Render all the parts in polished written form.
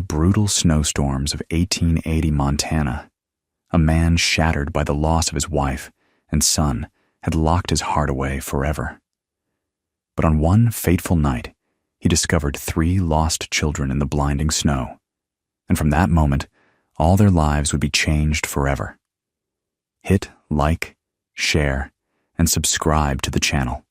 brutal snowstorms of 1880 Montana, a man shattered by the loss of his wife and son had locked his heart away forever. But on one fateful night, he discovered 3 lost children in the blinding snow, and from that moment, all their lives would be changed forever. Hit like, share, and subscribe to the channel.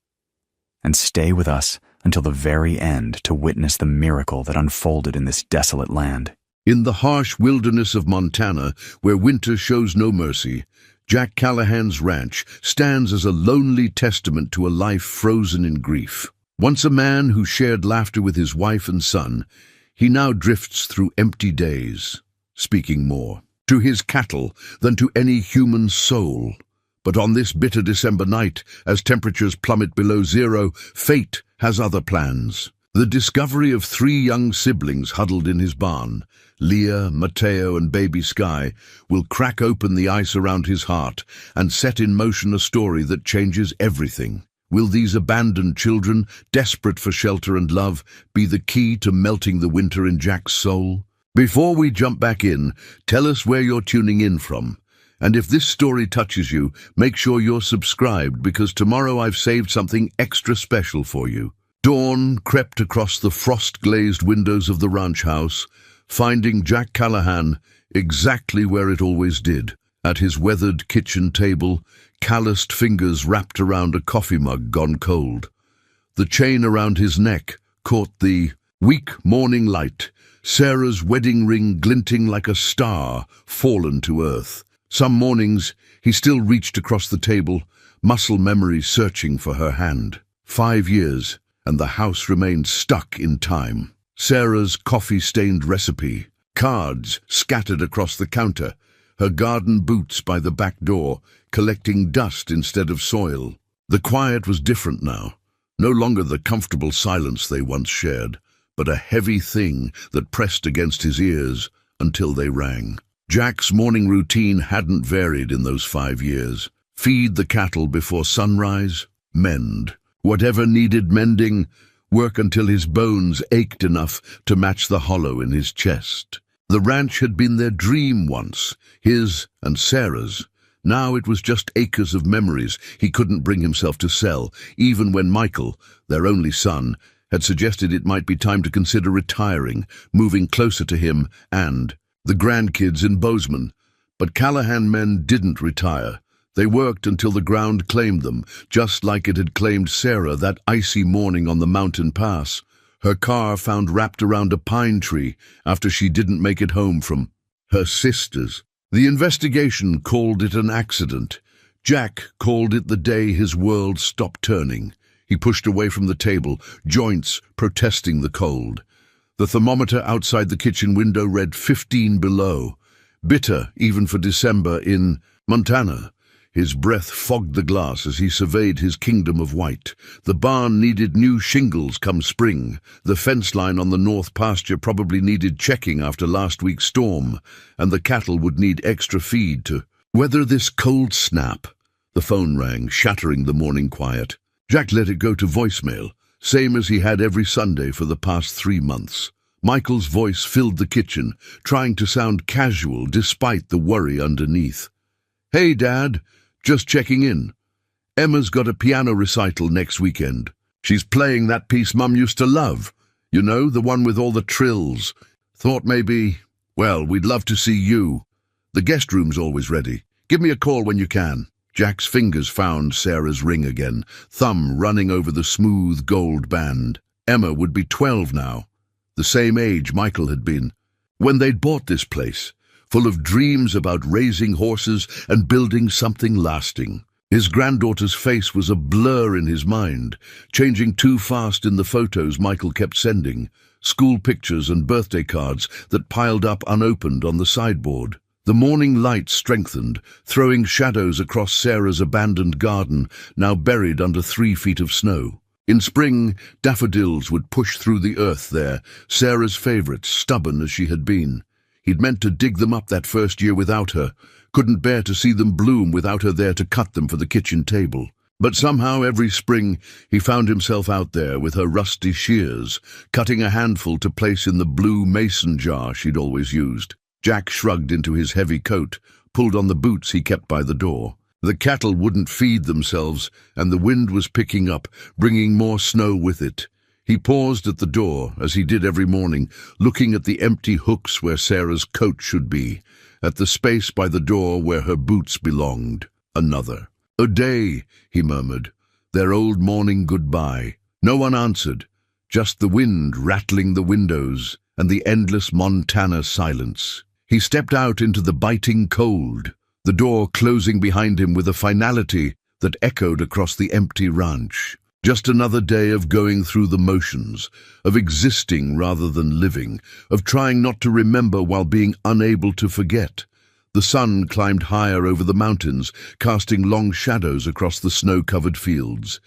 And stay with us until the very end to witness the miracle that unfolded in this desolate land. In the harsh wilderness of Montana, where winter shows no mercy, Jack Callahan's ranch stands as a lonely testament to a life frozen in grief. Once a man who shared laughter with his wife and son, he now drifts through empty days, speaking more to his cattle than to any human soul. But on this bitter December night, as temperatures plummet below zero, fate has other plans. The discovery of 3 young siblings huddled in his barn, Leah, Mateo, and baby Sky, will crack open the ice around his heart and set in motion a story that changes everything. Will these abandoned children, desperate for shelter and love, be the key to melting the winter in Jack's soul? Before we jump back in, tell us where you're tuning in from. And if this story touches you, make sure you're subscribed, because tomorrow I've saved something extra special for you. Dawn crept across the frost-glazed windows of the ranch house, finding Jack Callahan exactly where it always did, at his weathered kitchen table, calloused fingers wrapped around a coffee mug gone cold. The chain around his neck caught the weak morning light, Sarah's wedding ring glinting like a star fallen to earth. Some mornings he still reached across the table, muscle memory searching for her hand. 5 years, and the house remained stuck in time. Sarah's coffee-stained recipe, cards scattered across the counter, her garden boots by the back door, collecting dust instead of soil. The quiet was different now, no longer the comfortable silence they once shared, but a heavy thing that pressed against his ears until they rang. Jack's morning routine hadn't varied in those 5 years. Feed the cattle before sunrise, mend whatever needed mending, work until his bones ached enough to match the hollow in his chest. The ranch had been their dream once, his and Sarah's. Now it was just acres of memories he couldn't bring himself to sell, even when Michael, their only son, had suggested it might be time to consider retiring, moving closer to him and the grandkids in Bozeman. But Callahan men didn't retire. They worked until the ground claimed them, just like it had claimed Sarah that icy morning on the mountain pass, her car found wrapped around a pine tree after she didn't make it home from her sisters. The investigation called it an accident. Jack called it the day his world stopped turning. He pushed away from the table, joints protesting the cold. The thermometer outside the kitchen window read 15 below, bitter even for December in Montana. His breath fogged the glass as he surveyed his kingdom of white. The barn needed new shingles come spring. The fence line on the north pasture probably needed checking after last week's storm, and the cattle would need extra feed to weather this cold snap. The phone rang, shattering the morning quiet. Jack let it go to voicemail, same as he had every Sunday for the past 3 months. Michael's voice filled the kitchen, trying to sound casual despite the worry underneath. "Hey, Dad. Just checking in. Emma's got a piano recital next weekend. She's playing that piece Mum used to love. You know, the one with all the trills. Thought maybe, well, we'd love to see you. The guest room's always ready. Give me a call when you can." Jack's fingers found Sarah's ring again, thumb running over the smooth gold band. Emma would be 12 now, the same age Michael had been, when they'd bought this place, full of dreams about raising horses and building something lasting. His granddaughter's face was a blur in his mind, changing too fast in the photos Michael kept sending, school pictures and birthday cards that piled up unopened on the sideboard. The morning light strengthened, throwing shadows across Sarah's abandoned garden, now buried under 3 feet of snow. In spring, daffodils would push through the earth there, Sarah's favorite, stubborn as she had been. He'd meant to dig them up that first year without her, couldn't bear to see them bloom without her there to cut them for the kitchen table. But somehow every spring he found himself out there with her rusty shears, cutting a handful to place in the blue mason jar she'd always used. Jack shrugged into his heavy coat, pulled on the boots he kept by the door. The cattle wouldn't feed themselves, and the wind was picking up, bringing more snow with it. He paused at the door, as he did every morning, looking at the empty hooks where Sarah's coat should be, at the space by the door where her boots belonged. Another. "A day," he murmured, their old morning goodbye. No one answered, just the wind rattling the windows and the endless Montana silence. He stepped out into the biting cold, the door closing behind him with a finality that echoed across the empty ranch. Just another day of going through the motions, of existing rather than living, of trying not to remember while being unable to forget. The sun climbed higher over the mountains, casting long shadows across the snow-covered fields.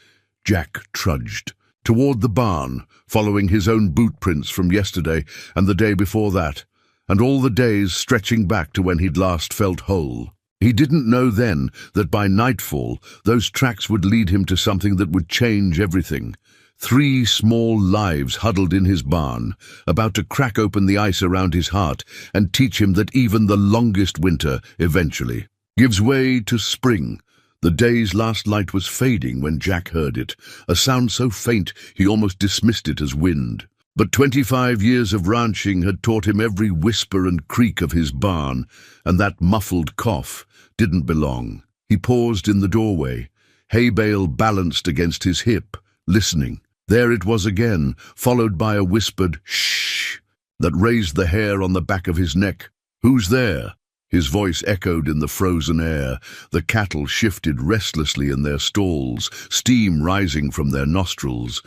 Jack trudged toward the barn, following his own boot prints from yesterday and the day before that, and all the days stretching back to when he'd last felt whole. He didn't know then that by nightfall those tracks would lead him to something that would change everything. 3 small lives huddled in his barn, about to crack open the ice around his heart and teach him that even the longest winter eventually gives way to spring. The day's last light was fading when Jack heard it, a sound so faint he almost dismissed it as wind. But 25 years of ranching had taught him every whisper and creak of his barn, and that muffled cough didn't belong. He paused in the doorway, hay bale balanced against his hip, listening. There it was again, followed by a whispered shh that raised the hair on the back of his neck. "Who's there?" His voice echoed in the frozen air. The cattle shifted restlessly in their stalls, steam rising from their nostrils.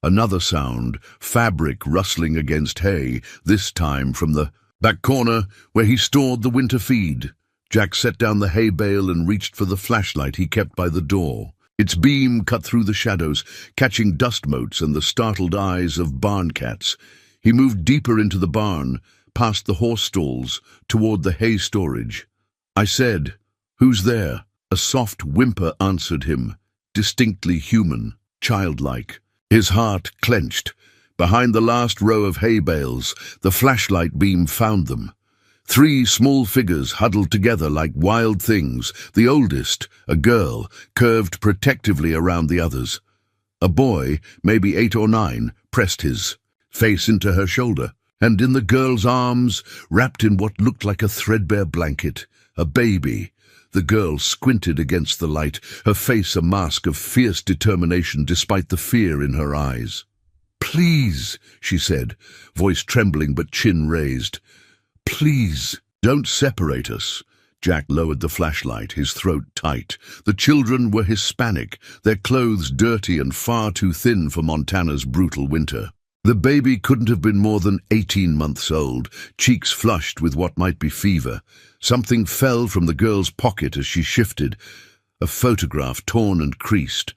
Another sound, fabric rustling against hay, this time from the back corner where he stored the winter feed. Jack set down the hay bale and reached for the flashlight he kept by the door. Its beam cut through the shadows, catching dust motes and the startled eyes of barn cats. He moved deeper into the barn, past the horse stalls, toward the hay storage. "I said, 'Who's there?'" A soft whimper answered him, distinctly human, childlike. His heart clenched. Behind the last row of hay bales, the flashlight beam found them. 3 small figures huddled together like wild things. The oldest, a girl, curved protectively around the others. A boy, maybe 8 or 9, pressed his face into her shoulder, and in the girl's arms, wrapped in what looked like a threadbare blanket, a baby. The girl squinted against the light, her face a mask of fierce determination despite the fear in her eyes. "Please," she said, voice trembling but chin raised. "Please, don't separate us." Jack lowered the flashlight, his throat tight. The children were Hispanic, their clothes dirty and far too thin for Montana's brutal winter. The baby couldn't have been more than 18 months old, cheeks flushed with what might be fever. Something fell from the girl's pocket as she shifted, a photograph torn and creased.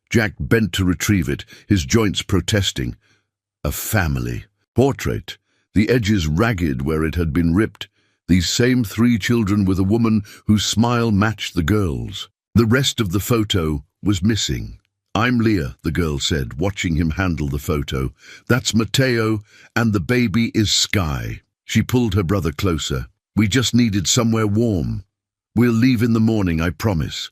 Jack bent to retrieve it, his joints protesting. A family portrait, the edges ragged where it had been ripped. These same 3 children with a woman whose smile matched the girl's. The rest of the photo was missing. "I'm Leah," the girl said, watching him handle the photo. "That's Mateo, and the baby is Sky." She pulled her brother closer. "We just needed somewhere warm. We'll leave in the morning, I promise."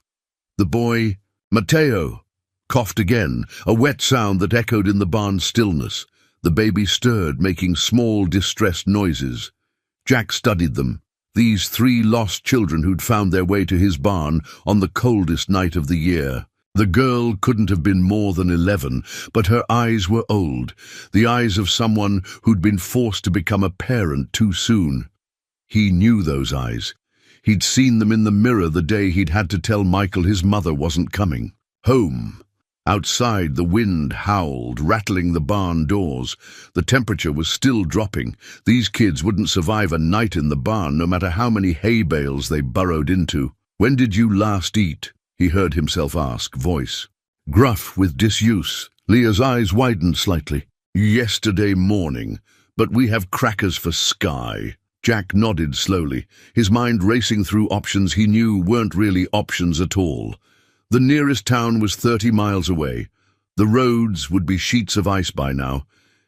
The boy, Mateo, coughed again, a wet sound that echoed in the barn's stillness. The baby stirred, making small, distressed noises. Jack studied them, these 3 lost children who'd found their way to his barn on the coldest night of the year. The girl couldn't have been more than 11, but her eyes were old, the eyes of someone who'd been forced to become a parent too soon. He knew those eyes. He'd seen them in the mirror the day he'd had to tell Michael his mother wasn't coming. Home. Outside, the wind howled, rattling the barn doors. The temperature was still dropping. These kids wouldn't survive a night in the barn, no matter how many hay bales they burrowed into. "When did you last eat?" he heard himself ask, voice gruff with disuse. Leah's eyes widened slightly. "Yesterday morning, but we have crackers for Sky." Jack nodded slowly, his mind racing through options he knew weren't really options at all. The nearest town was 30 miles away. The roads would be sheets of ice by now.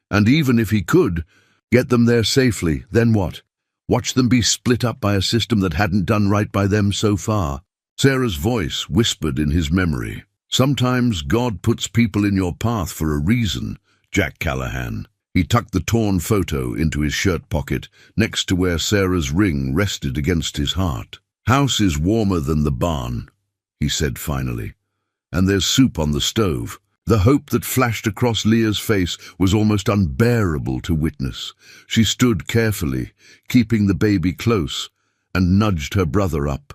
And even if he could get them there safely, then what? Watch them be split up by a system that hadn't done right by them so far. Sarah's voice whispered in his memory. Sometimes God puts people in your path for a reason, Jack Callahan. He tucked the torn photo into his shirt pocket, next to where Sarah's ring rested against his heart. House is warmer than the barn, he said finally. And there's soup on the stove. The hope that flashed across Leah's face was almost unbearable to witness. She stood carefully, keeping the baby close, and nudged her brother up.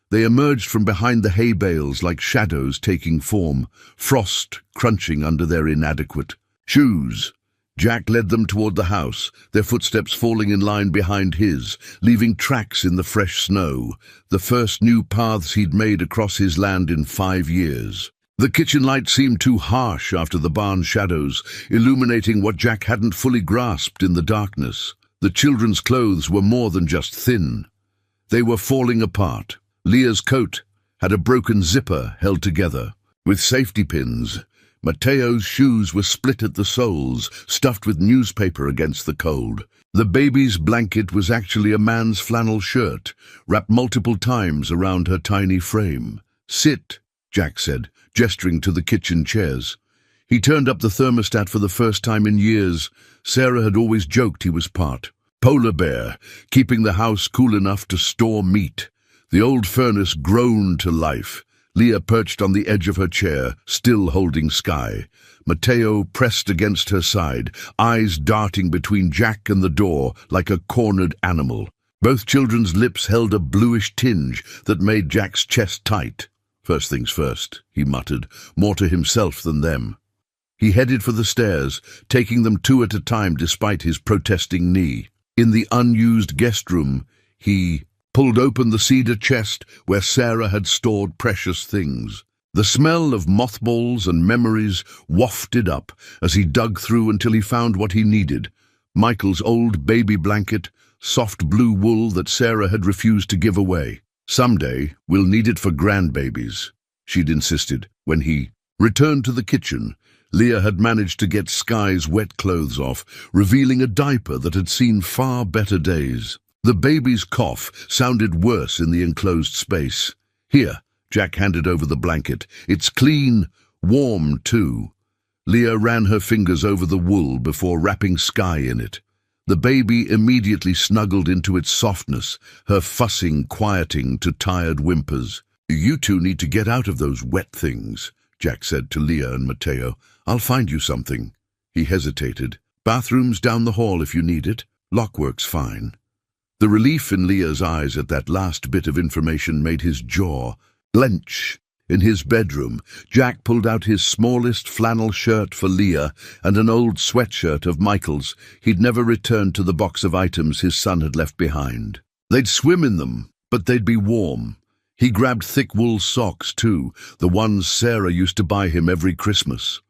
They emerged from behind the hay bales like shadows taking form, frost crunching under their inadequate shoes. Jack led them toward the house, their footsteps falling in line behind his, leaving tracks in the fresh snow, the first new paths he'd made across his land in 5 years. The kitchen light seemed too harsh after the barn's shadows, illuminating what Jack hadn't fully grasped in the darkness. The children's clothes were more than just thin. They were falling apart. Leah's coat had a broken zipper held together with safety pins. Mateo's shoes were split at the soles, stuffed with newspaper against the cold. The baby's blanket was actually a man's flannel shirt, wrapped multiple times around her tiny frame. "Sit," Jack said, gesturing to the kitchen chairs. He turned up the thermostat for the first time in years. Sarah had always joked he was part polar bear, keeping the house cool enough to store meat. The old furnace groaned to life. Leah perched on the edge of her chair, still holding Sky. Mateo pressed against her side, eyes darting between Jack and the door like a cornered animal. Both children's lips held a bluish tinge that made Jack's chest tight. "First things first," he muttered, more to himself than them. He headed for the stairs, taking them 2 at a time despite his protesting knee. In the unused guest room, he pulled open the cedar chest where Sarah had stored precious things. The smell of mothballs and memories wafted up as he dug through until he found what he needed. Michael's old baby blanket, soft blue wool that Sarah had refused to give away. "Someday we'll need it for grandbabies," she'd insisted. When he returned to the kitchen, Leah had managed to get Sky's wet clothes off, revealing a diaper that had seen far better days. The baby's cough sounded worse in the enclosed space. "Here," Jack handed over the blanket. "It's clean, warm too." Leah ran her fingers over the wool before wrapping Sky in it. The baby immediately snuggled into its softness, her fussing quieting to tired whimpers. "You two need to get out of those wet things," Jack said to Leah and Mateo. "I'll find you something." He hesitated. "Bathroom's down the hall if you need it. Lockwork's fine." The relief in Leah's eyes at that last bit of information made his jaw clench. In his bedroom, Jack pulled out his smallest flannel shirt for Leah and an old sweatshirt of Michael's. He'd never returned to the box of items his son had left behind. They'd swim in them, but they'd be warm. He grabbed thick wool socks too, the ones Sarah used to buy him every Christmas.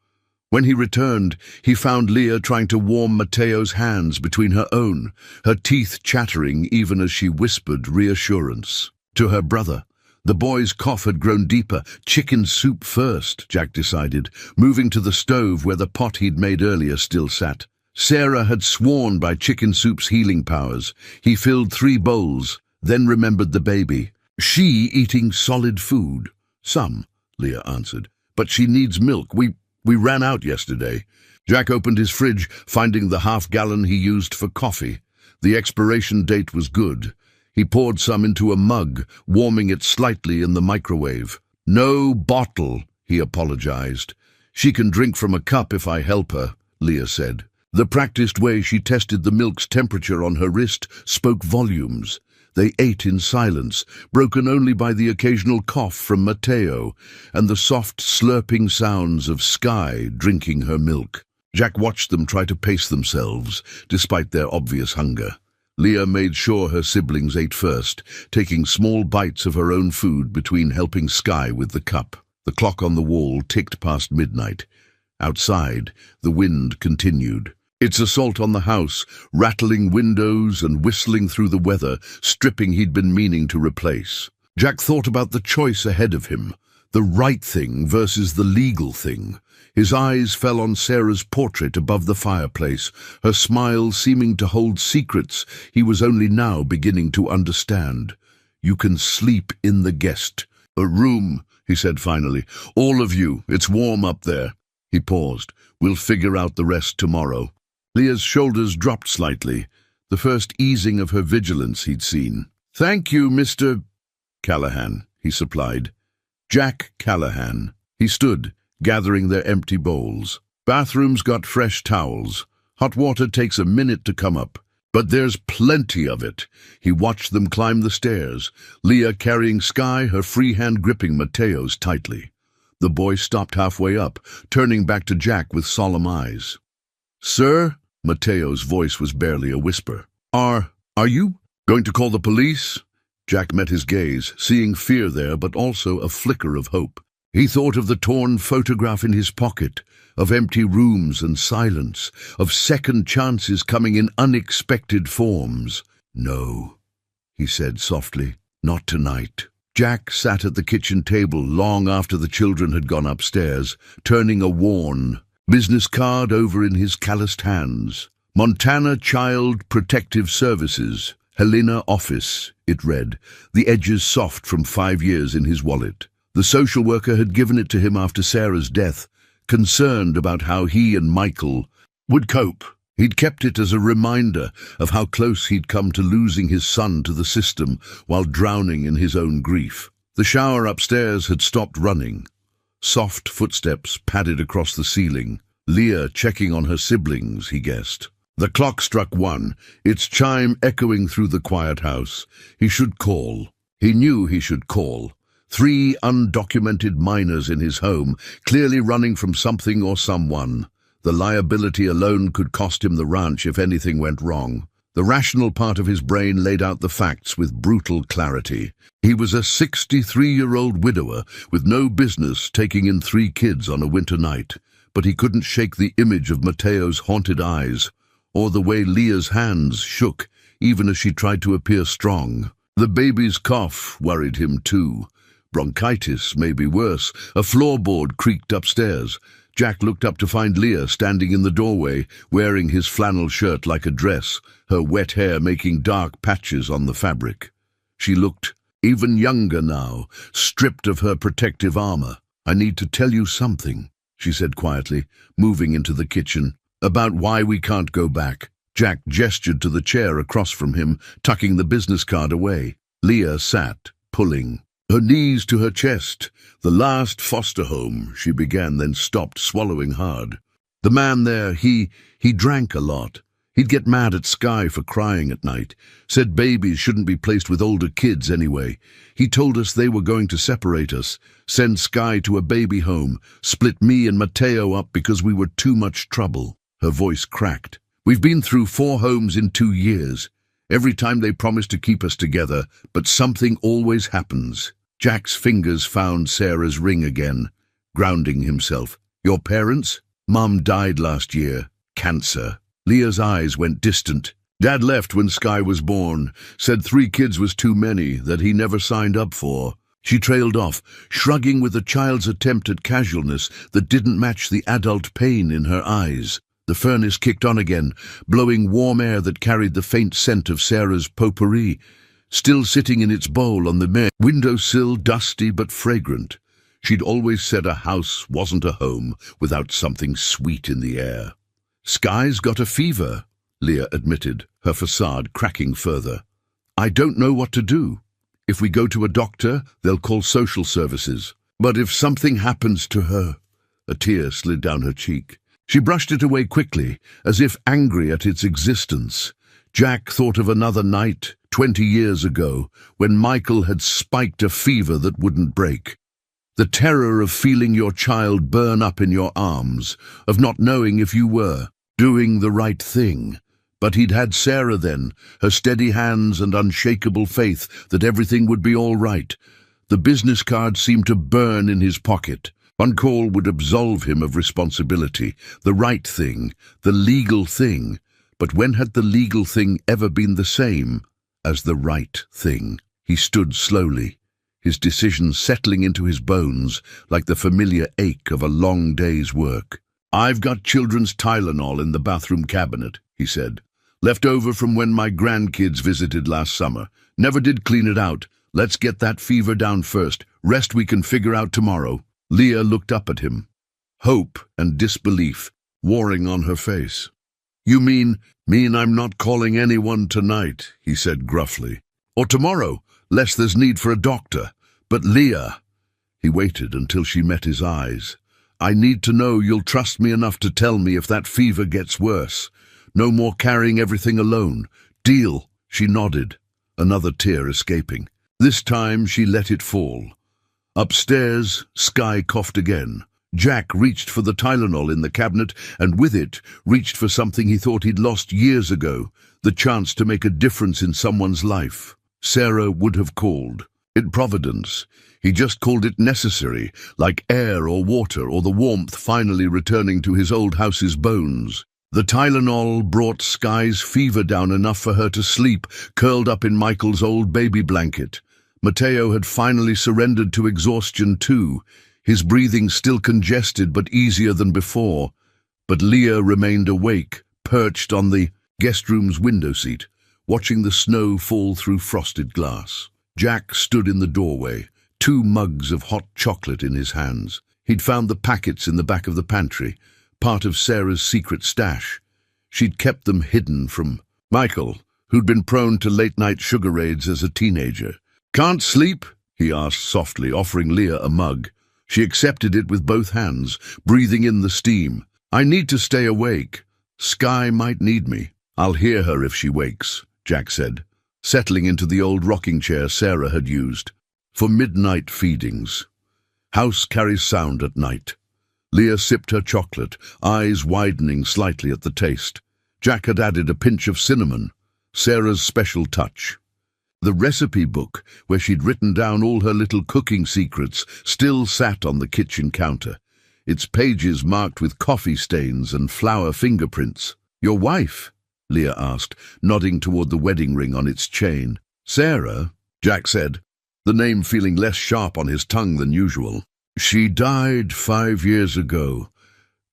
When he returned, he found Leah trying to warm Mateo's hands between her own, her teeth chattering even as she whispered reassurance. To her brother, the boy's cough had grown deeper. "Chicken soup first," Jack decided, moving to the stove where the pot he'd made earlier still sat. Sarah had sworn by chicken soup's healing powers. He filled 3 bowls, then remembered the baby. "She eating solid food?" "Some," Leah answered. "But she needs milk. We ran out yesterday." Jack opened his fridge, finding the half-gallon he used for coffee. The expiration date was good. He poured some into a mug, warming it slightly in the microwave. "No bottle," he apologized. "She can drink from a cup if I help her," Leah said. The practiced way she tested the milk's temperature on her wrist spoke volumes. They ate in silence, broken only by the occasional cough from Mateo and the soft slurping sounds of Sky drinking her milk. Jack watched them try to pace themselves, despite their obvious hunger. Leah made sure her siblings ate first, taking small bites of her own food between helping Sky with the cup. The clock on the wall ticked past midnight. Outside, the wind continued. Its assault on the house, rattling windows and whistling through the weather, stripping he'd been meaning to replace. Jack thought about the choice ahead of him. The right thing versus the legal thing. His eyes fell on Sarah's portrait above the fireplace, her smile seeming to hold secrets he was only now beginning to understand. "You can sleep in the guest room," he said finally. "All of you, it's warm up there." He paused. "We'll figure out the rest tomorrow." Leah's shoulders dropped slightly, the first easing of her vigilance he'd seen. "Thank you, Mr. Callahan," he supplied. Jack Callahan. He stood, gathering their empty bowls. "Bathroom's got fresh towels. Hot water takes a minute to come up, but there's plenty of it." He watched them climb the stairs, Leah carrying Sky, her free hand gripping Mateo's tightly. The boy stopped halfway up, turning back to Jack with solemn eyes. "Sir?" Mateo's voice was barely a whisper. Are you going to call the police?" Jack met his gaze, seeing fear there but also a flicker of hope. He thought of the torn photograph in his pocket, of empty rooms and silence, of second chances coming in unexpected forms. "No," he said softly, "not tonight." Jack sat at the kitchen table long after the children had gone upstairs, turning a worn business card over in his calloused hands. "Montana Child Protective Services, Helena Office," it read, the edges soft from 5 years in his wallet. The social worker had given it to him after Sarah's death, concerned about how he and Michael would cope. He'd kept it as a reminder of how close he'd come to losing his son to the system while drowning in his own grief. The shower upstairs had stopped running. Soft footsteps padded across the ceiling. Leah checking on her siblings, he guessed. The clock struck 1, its chime echoing through the quiet house. He should call. He knew he should call. 3 undocumented minors in his home, clearly running from something or someone. The liability alone could cost him the ranch if anything went wrong. The rational part of his brain laid out the facts with brutal clarity. He was a 63-year-old widower with no business taking in 3 kids on a winter night, but he couldn't shake the image of Mateo's haunted eyes, or the way Leah's hands shook, even as she tried to appear strong. The baby's cough worried him too. Bronchitis, maybe worse. A floorboard creaked upstairs. Jack looked up to find Leah standing in the doorway, wearing his flannel shirt like a dress, her wet hair making dark patches on the fabric. She looked even younger now, stripped of her protective armor. "I need to tell you something," she said quietly, moving into the kitchen. "About why we can't go back." Jack gestured to the chair across from him, tucking the business card away. Leah sat, pulling, her knees to her chest. "The last foster home," she began, then stopped, swallowing hard. "The man there, he drank a lot. He'd get mad at Sky for crying at night. Said babies shouldn't be placed with older kids anyway. He told us they were going to separate us, send Sky to a baby home, split me and Mateo up because we were too much trouble." Her voice cracked. "We've been through 4 homes in 2 years. Every time they promise to keep us together, but something always happens." Jack's fingers found Sarah's ring again, grounding himself. "Your parents? Mum died last year. Cancer." Leah's eyes went distant. "Dad left when Sky was born, said 3 kids was too many, that he never signed up for." She trailed off, shrugging with a child's attempt at casualness that didn't match the adult pain in her eyes. The furnace kicked on again, blowing warm air that carried the faint scent of Sarah's potpourri, still sitting in its bowl on the windowsill, dusty but fragrant. She'd always said a house wasn't a home without something sweet in the air. "Sky's got a fever," Leah admitted, her facade cracking further. "I don't know what to do. If we go to a doctor, they'll call social services. But if something happens to her..." A tear slid down her cheek. She brushed it away quickly, as if angry at its existence. Jack thought of another night, 20 years ago, when Michael had spiked a fever that wouldn't break. The terror of feeling your child burn up in your arms, of not knowing if you were doing the right thing. But he'd had Sarah then, her steady hands and unshakable faith that everything would be all right. The business card seemed to burn in his pocket. One call would absolve him of responsibility, the right thing, the legal thing. But when had the legal thing ever been the same as the right thing? He stood slowly, his decision settling into his bones like the familiar ache of a long day's work. "I've got children's Tylenol in the bathroom cabinet," he said. "Left over from when my grandkids visited last summer. Never did clean it out. Let's get that fever down first. Rest we can figure out tomorrow." Leah looked up at him, hope and disbelief warring on her face. "You mean I'm not calling anyone tonight," he said gruffly. "Or tomorrow, lest there's need for a doctor. But Leah," he waited until she met his eyes, "I need to know you'll trust me enough to tell me if that fever gets worse. No more carrying everything alone. Deal?" She nodded, another tear escaping. This time she let it fall. Upstairs, Skye coughed again. Jack reached for the Tylenol in the cabinet, and with it reached for something he thought he'd lost years ago, the chance to make a difference in someone's life. Sarah would have called it providence. He just called it necessary, like air or water or the warmth finally returning to his old house's bones. The Tylenol brought Skye's fever down enough for her to sleep, curled up in Michael's old baby blanket. Mateo had finally surrendered to exhaustion too, his breathing still congested but easier than before. But Leah remained awake, perched on the guest room's window seat, watching the snow fall through frosted glass. Jack stood in the doorway, 2 mugs of hot chocolate in his hands. He'd found the packets in the back of the pantry, part of Sarah's secret stash. She'd kept them hidden from Michael, who'd been prone to late-night sugar raids as a teenager. "Can't sleep?" he asked softly, offering Leah a mug. She accepted it with both hands, breathing in the steam. "I need to stay awake. Skye might need me." "I'll hear her if she wakes," Jack said, settling into the old rocking chair Sarah had used. "For midnight feedings. House carries sound at night." Leah sipped her chocolate, eyes widening slightly at the taste. Jack had added a pinch of cinnamon, Sarah's special touch. The recipe book, where she'd written down all her little cooking secrets, still sat on the kitchen counter, its pages marked with coffee stains and flour fingerprints. "Your wife?" Leah asked, nodding toward the wedding ring on its chain. "Sarah," Jack said, the name feeling less sharp on his tongue than usual. "She died 5 years ago.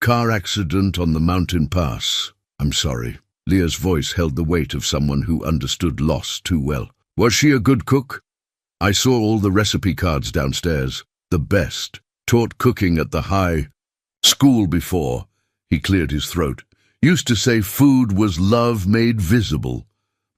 Car accident on the mountain pass. I'm sorry." Leah's voice held the weight of someone who understood loss too well. "Was she a good cook?" "I saw all the recipe cards downstairs. The best. Taught cooking at the high school before." He cleared his throat. "Used to say food was love made visible."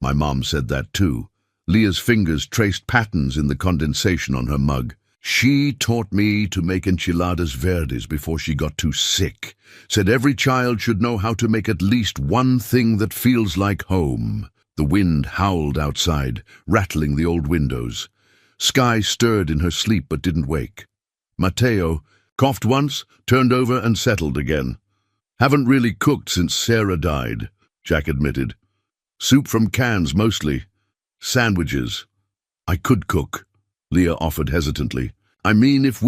"My mom said that too." Leah's fingers traced patterns in the condensation on her mug. "She taught me to make enchiladas verdes before she got too sick. Said every child should know how to make at least one thing that feels like home." The wind howled outside, rattling the old windows. Skye stirred in her sleep but didn't wake. Mateo coughed once, turned over and settled again. "Haven't really cooked since Sarah died," Jack admitted. "Soup from cans mostly. Sandwiches." "I could cook," Leah offered hesitantly. "I mean, if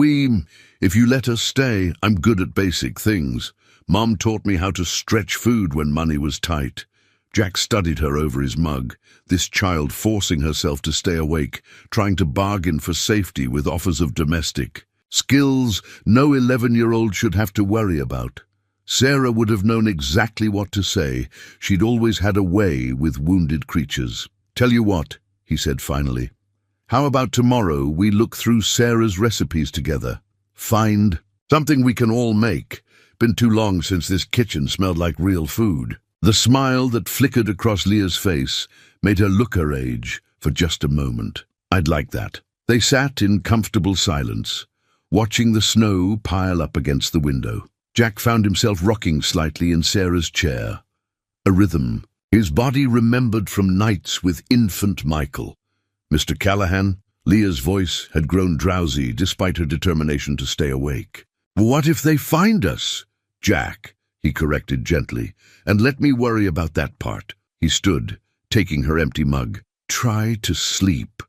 you let us stay, I'm good at basic things. Mom taught me how to stretch food when money was tight." Jack studied her over his mug, this child forcing herself to stay awake, trying to bargain for safety with offers of domestic skills no 11-year-old should have to worry about. Sarah would have known exactly what to say. She'd always had a way with wounded creatures. "Tell you what," he said finally. "How about tomorrow we look through Sarah's recipes together? Find something we can all make. Been too long since this kitchen smelled like real food." The smile that flickered across Leah's face made her look her age for just a moment. "I'd like that." They sat in comfortable silence, watching the snow pile up against the window. Jack found himself rocking slightly in Sarah's chair, a rhythm his body remembered from nights with infant Michael. "Mr. Callahan?" Leah's voice had grown drowsy despite her determination to stay awake. "What if they find us?" "Jack," he corrected gently, "and let me worry about that part." He stood, taking her empty mug. "Try to sleep.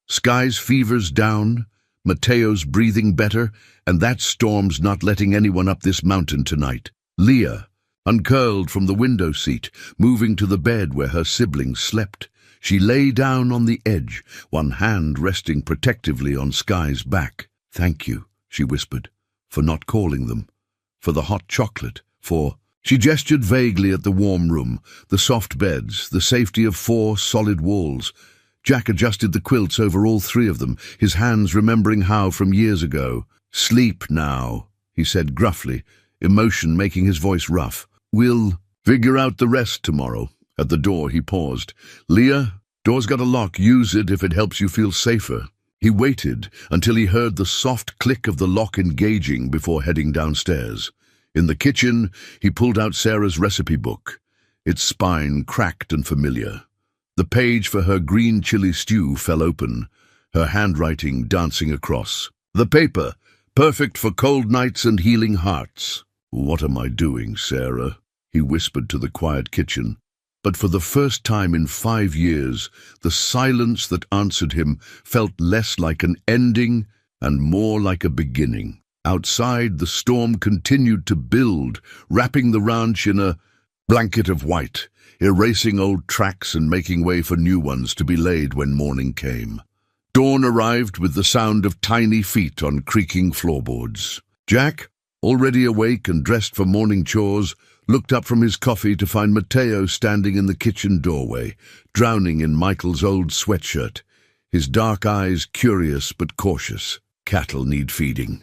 Skye's fever's down, Mateo's breathing better, and that storm's not letting anyone up this mountain tonight." Leah uncurled from the window seat, moving to the bed where her siblings slept. She lay down on the edge, one hand resting protectively on Sky's back. "Thank you," she whispered, "for not calling them. For the hot chocolate, for—" She gestured vaguely at the warm room, the soft beds, the safety of 4 solid walls. Jack adjusted the quilts over all 3 of them, his hands remembering how from years ago. "Sleep now," he said gruffly, emotion making his voice rough. "We'll figure out the rest tomorrow." At the door he paused. "Leah, door's got a lock. Use it if it helps you feel safer." He waited until he heard the soft click of the lock engaging before heading downstairs. In the kitchen, he pulled out Sarah's recipe book, its spine cracked and familiar. The page for her green chili stew fell open, her handwriting dancing across. "The paper, perfect for cold nights and healing hearts." "What am I doing, Sarah?" he whispered to the quiet kitchen. But for the first time in 5 years, the silence that answered him felt less like an ending and more like a beginning. Outside, the storm continued to build, wrapping the ranch in a blanket of white, erasing old tracks and making way for new ones to be laid when morning came. Dawn arrived with the sound of tiny feet on creaking floorboards. Jack, already awake and dressed for morning chores, looked up from his coffee to find Mateo standing in the kitchen doorway, drowning in Michael's old sweatshirt, his dark eyes curious but cautious. "Cattle need feeding,"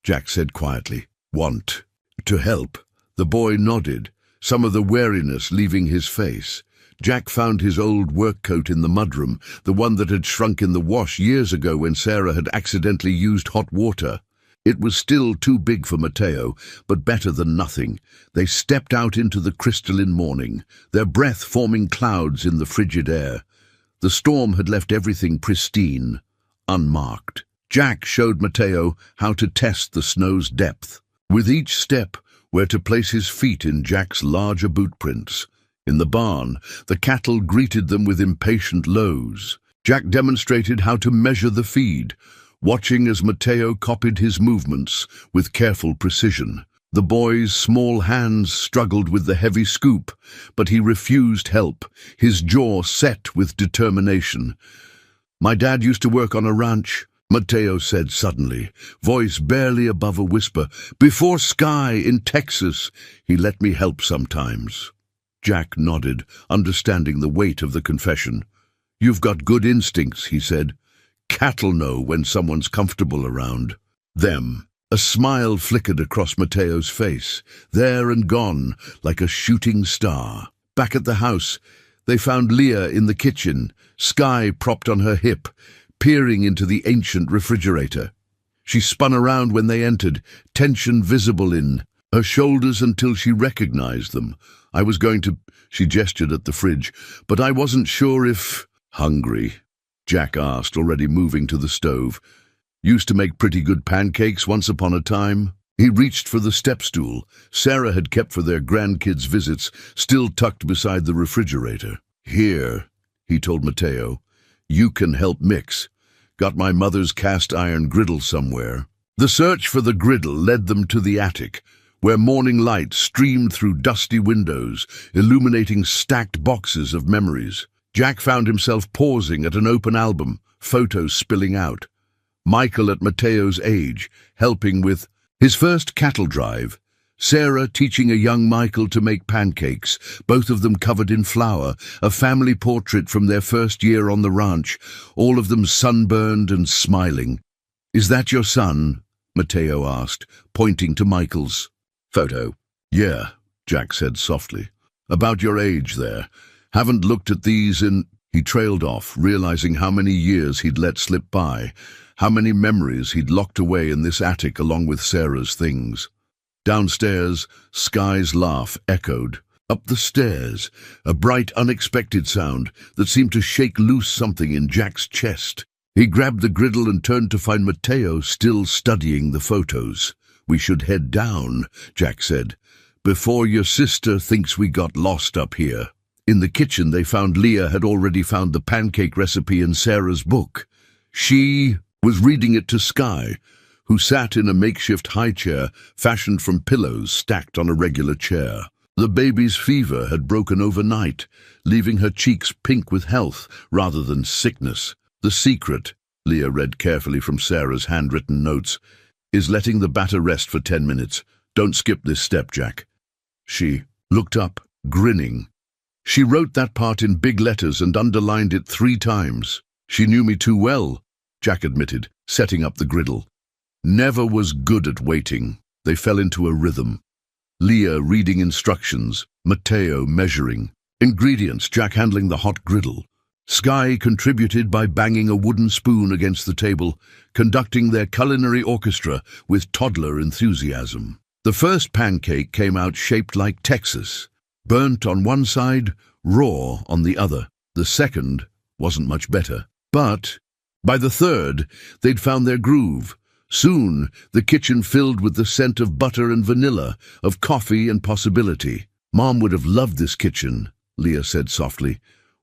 Jack said quietly. "Want to help?" The boy nodded, some of the wariness leaving his face. Jack found his old work coat in the mudroom, the one that had shrunk in the wash years ago when Sarah had accidentally used hot water. It was still too big for Mateo, but better than nothing. They stepped out into the crystalline morning, their breath forming clouds in the frigid air. The storm had left everything pristine, unmarked. Jack showed Mateo how to test the snow's depth. With each step, where to place his feet in Jack's larger boot prints. In the barn, the cattle greeted them with impatient lows. Jack demonstrated how to measure the feed, watching as Mateo copied his movements with careful precision. The boy's small hands struggled with the heavy scoop, but he refused help, his jaw set with determination. "My dad used to work on a ranch," Mateo said suddenly, voice barely above a whisper. "Before Sky in Texas, he let me help sometimes." Jack nodded, understanding the weight of the confession. "You've got good instincts," he said. "Cattle know when someone's comfortable around them." A smile flickered across Mateo's face, there and gone like a shooting star. Back at the house, they found Leah in the kitchen, Sky propped on her hip, peering into the ancient refrigerator. She spun around when they entered, tension visible in her shoulders until she recognized them. "I was going to—" she gestured at the fridge, "but I wasn't sure if—" "Hungry?" Jack asked, already moving to the stove. "Used to make pretty good pancakes once upon a time." He reached for the step stool Sarah had kept for their grandkids' visits, still tucked beside the refrigerator. "Here," he told Mateo. "You can help mix. Got my mother's cast iron griddle somewhere." The search for the griddle led them to the attic, where morning light streamed through dusty windows, illuminating stacked boxes of memories. Jack found himself pausing at an open album, photos spilling out. Michael at Mateo's age, helping with his first cattle drive. Sarah teaching a young Michael to make pancakes, both of them covered in flour, a family portrait from their first year on the ranch, all of them sunburned and smiling. "Is that your son?" Mateo asked, pointing to Michael's photo. "Yeah," Jack said softly. "About your age there. Haven't looked at these in—" He trailed off, realizing how many years he'd let slip by, how many memories he'd locked away in this attic along with Sarah's things. Downstairs, Sky's laugh echoed. Up the stairs, a bright, unexpected sound that seemed to shake loose something in Jack's chest. He grabbed the griddle and turned to find Mateo still studying the photos. "We should head down," Jack said, "before your sister thinks we got lost up here." In the kitchen, they found Leah had already found the pancake recipe in Sarah's book. She was reading it to Sky, who sat in a makeshift high chair fashioned from pillows stacked on a regular chair. The baby's fever had broken overnight, leaving her cheeks pink with health rather than sickness. The secret, Leah read carefully from Sarah's handwritten notes, is letting the batter rest for 10 minutes. Don't skip this step, Jack. She looked up, grinning. She wrote that part in big letters and underlined it 3 times. She knew me too well, Jack admitted, setting up the griddle. Never was good at waiting. They fell into a rhythm. Leah reading instructions, Matteo measuring. Ingredients, Jack handling the hot griddle. Skye contributed by banging a wooden spoon against the table, conducting their culinary orchestra with toddler enthusiasm. The first pancake came out shaped like Texas, burnt on one side, raw on the other. The second wasn't much better. But by the third, they'd found their groove. Soon, the kitchen filled with the scent of butter and vanilla, of coffee and possibility. Mom would have loved this kitchen, Leah said softly,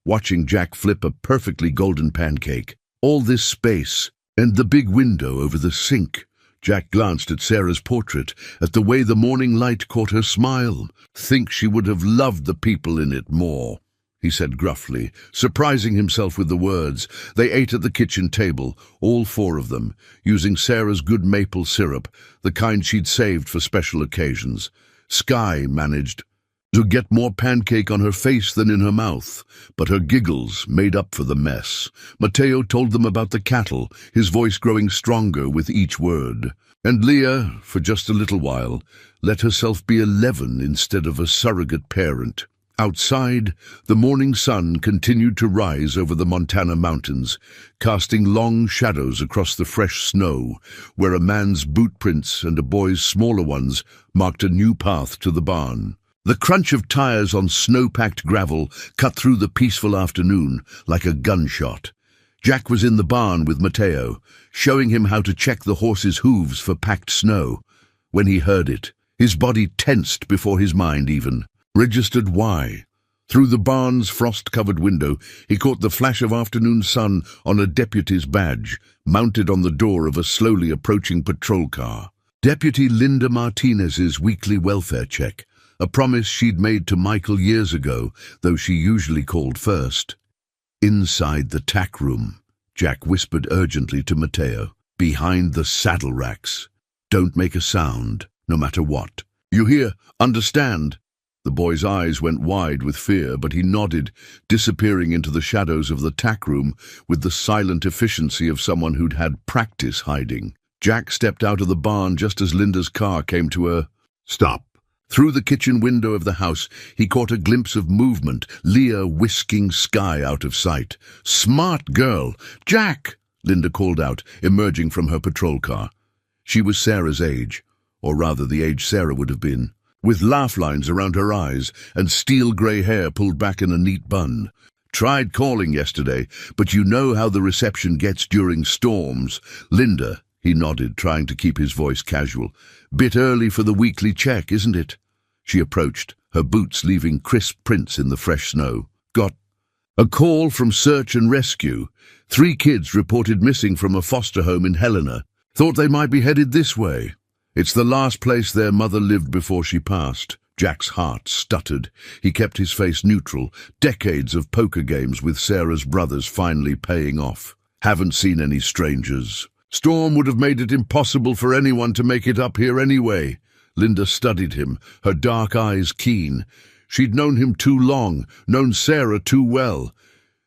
watching Jack flip a perfectly golden pancake. All this space, and the big window over the sink. Jack glanced at Sarah's portrait, at the way the morning light caught her smile. Think she would have loved the people in it more, he said gruffly, surprising himself with the words. They ate at the kitchen table, all 4 of them, using Sarah's good maple syrup, the kind she'd saved for special occasions. Skye managed to get more pancake on her face than in her mouth, but her giggles made up for the mess. Matteo told them about the cattle, his voice growing stronger with each word. And Leah, for just a little while, let herself be 11 instead of a surrogate parent. Outside, the morning sun continued to rise over the Montana mountains, casting long shadows across the fresh snow, where a man's boot prints and a boy's smaller ones marked a new path to the barn. The crunch of tires on snow-packed gravel cut through the peaceful afternoon like a gunshot. Jack was in the barn with Matteo, showing him how to check the horse's hooves for packed snow. When he heard it, his body tensed before his mind even registered why. Through the barn's frost-covered window, he caught the flash of afternoon sun on a deputy's badge, mounted on the door of a slowly approaching patrol car. Deputy Linda Martinez's weekly welfare check, a promise she'd made to Michael years ago, though she usually called first. Inside the tack room, Jack whispered urgently to Matteo, behind the saddle racks. Don't make a sound, no matter what. You hear? Understand? The boy's eyes went wide with fear, but he nodded, disappearing into the shadows of the tack room with the silent efficiency of someone who'd had practice hiding. Jack stepped out of the barn just as Linda's car came to a stop. Through the kitchen window of the house, he caught a glimpse of movement, Leah whisking Skye out of sight. Smart girl! Jack! Linda called out, emerging from her patrol car. She was Sarah's age, or rather the age Sarah would have been, with laugh lines around her eyes and steel-grey hair pulled back in a neat bun. Tried calling yesterday, but you know how the reception gets during storms. Linda, he nodded, trying to keep his voice casual. Bit early for the weekly check, isn't it? She approached, her boots leaving crisp prints in the fresh snow. Got a call from Search and Rescue. 3 kids reported missing from a foster home in Helena. Thought they might be headed this way. It's the last place their mother lived before she passed. Jack's heart stuttered. He kept his face neutral. Decades of poker games with Sarah's brothers finally paying off. Haven't seen any strangers. Storm would have made it impossible for anyone to make it up here anyway. Linda studied him, her dark eyes keen. She'd known him too long, known Sarah too well.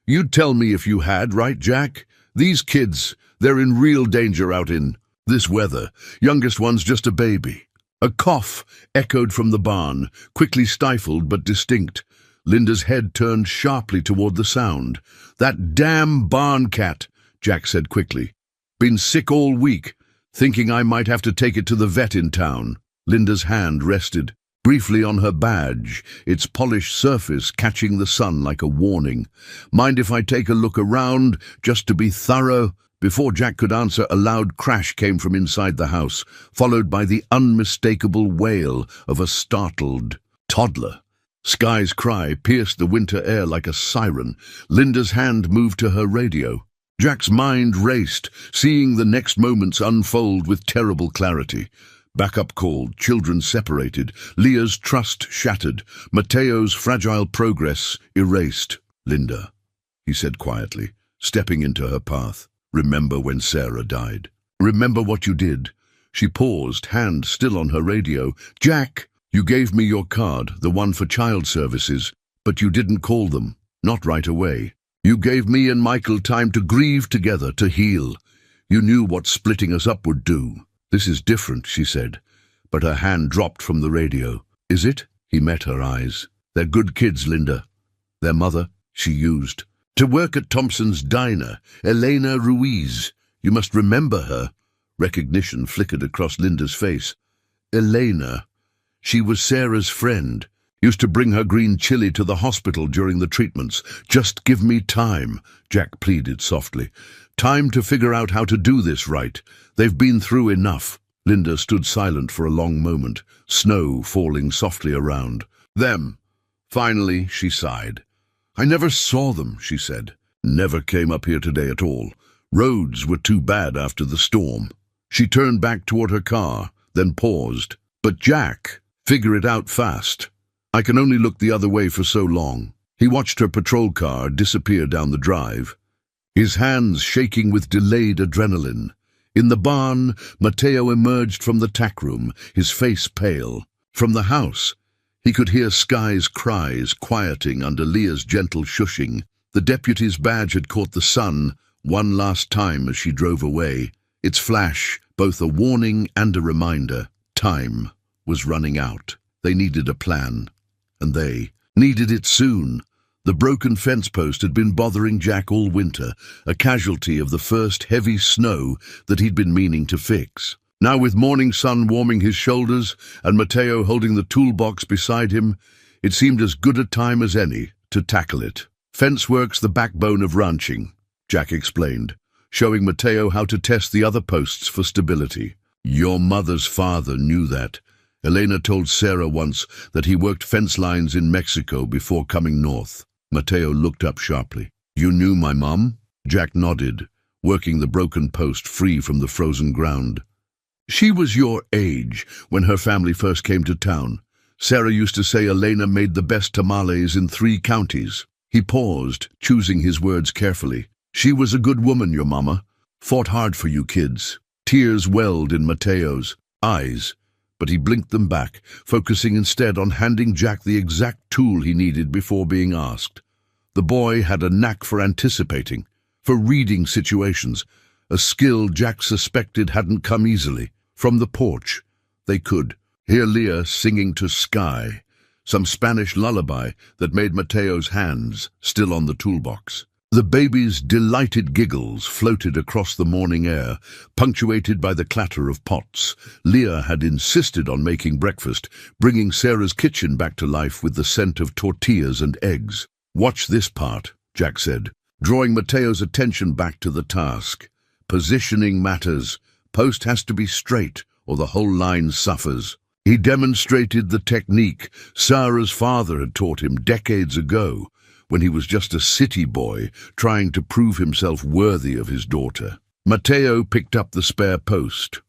You'd tell me if you had, right, Jack? These kids, they're in real danger out in this weather. Youngest one's just a baby. A cough echoed from the barn, quickly stifled but distinct. Linda's head turned sharply toward the sound. That damn barn cat, Jack said quickly. Been sick all week, thinking I might have to take it to the vet in town. Linda's hand rested briefly on her badge, its polished surface catching the sun like a warning. Mind if I take a look around, just to be thorough? Before Jack could answer, a loud crash came from inside the house, followed by the unmistakable wail of a startled toddler. Skye's cry pierced the winter air like a siren. Linda's hand moved to her radio. Jack's mind raced, seeing the next moments unfold with terrible clarity. Backup called, children separated, Leah's trust shattered, Mateo's fragile progress erased. "Linda," he said quietly, stepping into her path, "remember when Sarah died? Remember what you did?" She paused, hand still on her radio. "Jack, you gave me your card, the one for child services, but you didn't call them, not right away. You gave me and Michael time to grieve together, to heal. You knew what splitting us up would do." "This is different," she said, but her hand dropped from the radio. "Is it?" He met her eyes. "They're good kids, Linda. Their mother," she used, "to work at Thompson's diner, Elena Ruiz. You must remember her." Recognition flickered across Linda's face. Elena. She was Sarah's friend. Used to bring her green chili to the hospital during the treatments. "Just give me time," Jack pleaded softly. "Time to figure out how to do this right. They've been through enough." Linda stood silent for a long moment, snow falling softly around. "Them." Finally, she sighed. "I never saw them," she said. "Never came up here today at all. Roads were too bad after the storm." She turned back toward her car, then paused. "But Jack, figure it out fast. I can only look the other way for so long." He watched her patrol car disappear down the drive, his hands shaking with delayed adrenaline. In the barn, Mateo emerged from the tack room, his face pale. From the house, he could hear Sky's cries quieting under Leah's gentle shushing. The deputy's badge had caught the sun one last time as she drove away. Its flash, both a warning and a reminder. Time was running out. They needed a plan, and they needed it soon. The broken fence post had been bothering Jack all winter, a casualty of the first heavy snow that he'd been meaning to fix. Now, with morning sun warming his shoulders and Mateo holding the toolbox beside him, it seemed as good a time as any to tackle it. "Fence work's the backbone of ranching," Jack explained, showing Mateo how to test the other posts for stability. "Your mother's father knew that. Elena told Sarah once that he worked fence lines in Mexico before coming north." Mateo looked up sharply. "You knew my mom?" Jack nodded, working the broken post free from the frozen ground. "She was your age when her family first came to town. Sarah used to say Elena made the best tamales in 3 counties. He paused, choosing his words carefully. "She was a good woman, your mama. Fought hard for you kids." Tears welled in Mateo's eyes, but he blinked them back, focusing instead on handing Jack the exact tool he needed before being asked. The boy had a knack for anticipating, for reading situations, a skill Jack suspected hadn't come easily. From the porch, they could hear Leah singing to Sky, some Spanish lullaby that made Mateo's hands still on the toolbox. The baby's delighted giggles floated across the morning air, punctuated by the clatter of pots. Leah had insisted on making breakfast, bringing Sarah's kitchen back to life with the scent of tortillas and eggs. "Watch this part," Jack said, drawing Mateo's attention back to the task. "Positioning matters. Post has to be straight, or the whole line suffers." He demonstrated the technique Sarah's father had taught him decades ago, when he was just a city boy trying to prove himself worthy of his daughter. Mateo picked up the spare post,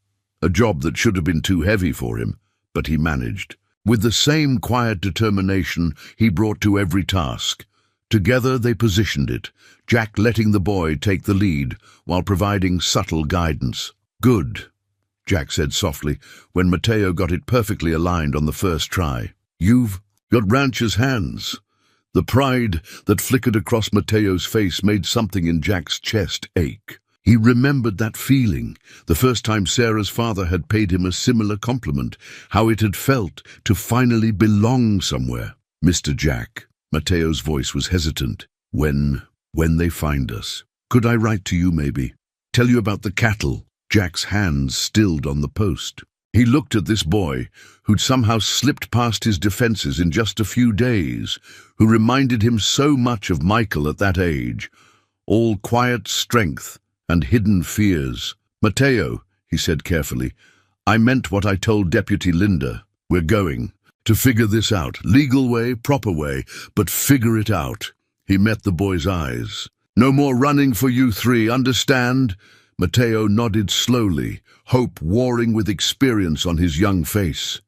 a job that should have been too heavy for him, but he managed. With the same quiet determination he brought to every task. Together they positioned it, Jack letting the boy take the lead while providing subtle guidance. "Good," Jack said softly, when Mateo got it perfectly aligned on the first try. "You've got rancher's hands." The pride that flickered across Mateo's face made something in Jack's chest ache. He remembered that feeling, the first time Sarah's father had paid him a similar compliment, how it had felt to finally belong somewhere. "Mr. Jack," Mateo's voice was hesitant, when they find us. "Could I write to you maybe? Tell you about the cattle?" Jack's hands stilled on the post. He looked at this boy, who'd somehow slipped past his defenses in just a few days, who reminded him so much of Michael at that age, all quiet strength and hidden fears. "Mateo," he said carefully, "I meant what I told Deputy Linda. We're going to figure this out. Legal way, proper way, but figure it out." He met the boy's eyes. "No more running for you 3, understand? Mateo nodded slowly, hope warring with experience on his young face.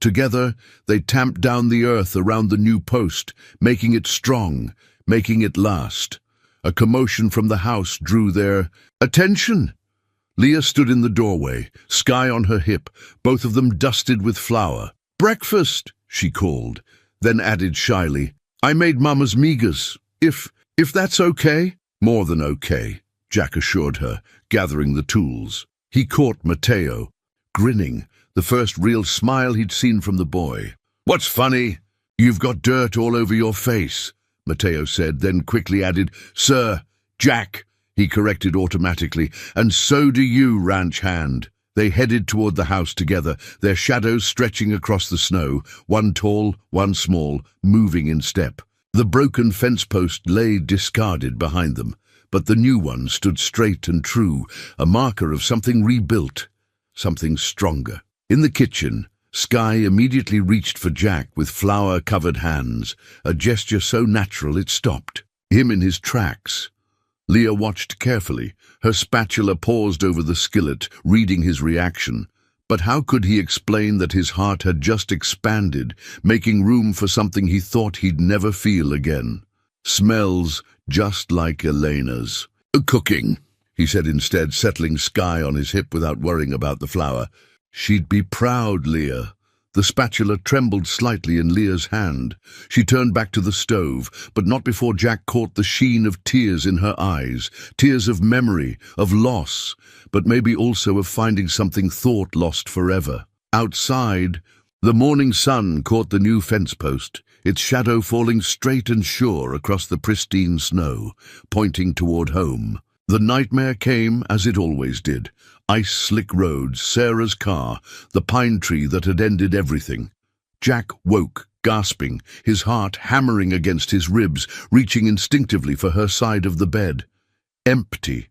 Together, they tamped down the earth around the new post, making it strong, making it last. A commotion from the house drew their attention. Leah stood in the doorway, Sky on her hip, both of them dusted with flour. "Breakfast," she called, then added shyly, "I made Mama's migas. If that's okay?" "More than okay," Jack assured her, gathering the tools. He caught Mateo, grinning, the first real smile he'd seen from the boy. "What's funny? You've got dirt all over your face," Mateo said, then quickly added, "Sir, Jack," he corrected automatically, "and so do you, ranch hand." They headed toward the house together, their shadows stretching across the snow, one tall, one small, moving in step. The broken fence post lay discarded behind them, but the new one stood straight and true, a marker of something rebuilt, something stronger. In the kitchen, Sky immediately reached for Jack with flour-covered hands, a gesture so natural it stopped him in his tracks. Leah watched carefully, her spatula paused over the skillet, reading his reaction. But how could he explain that his heart had just expanded, making room for something he thought he'd never feel again? "Smells just like Elena's." "Cooking," he said instead, settling Sky on his hip without worrying about the flour. "She'd be proud, Leah." The spatula trembled slightly in Leah's hand. She turned back to the stove, but not before Jack caught the sheen of tears in her eyes, tears of memory, of loss, but maybe also of finding something thought lost forever. Outside, the morning sun caught the new fence post, its shadow falling straight and sure across the pristine snow, pointing toward home. The nightmare came as it always did. Ice-slick roads, Sarah's car, the pine tree that had ended everything. Jack woke, gasping, his heart hammering against his ribs, reaching instinctively for her side of the bed. Empty.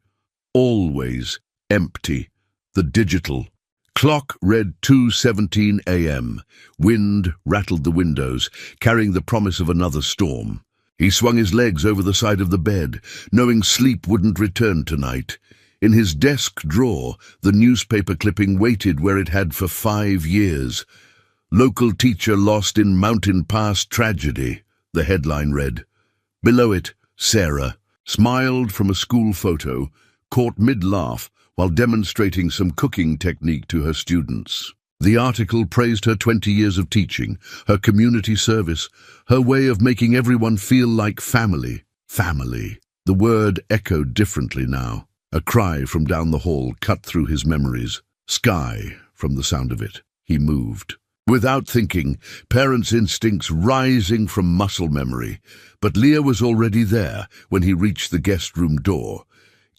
Always empty. The digital clock read 2:17 a.m. Wind rattled the windows, carrying the promise of another storm. He swung his legs over the side of the bed, knowing sleep wouldn't return tonight. In his desk drawer, the newspaper clipping waited where it had for 5 years. "Local teacher lost in Mountain Pass tragedy," the headline read. Below it, Sarah smiled from a school photo, caught mid-laugh while demonstrating some cooking technique to her students. The article praised her 20 years of teaching, her community service, her way of making everyone feel like family. Family. The word echoed differently now. A cry from down the hall cut through his memories. Sky, from the sound of it. He moved. Without thinking, parents' instincts rising from muscle memory. But Leah was already there when he reached the guest room door,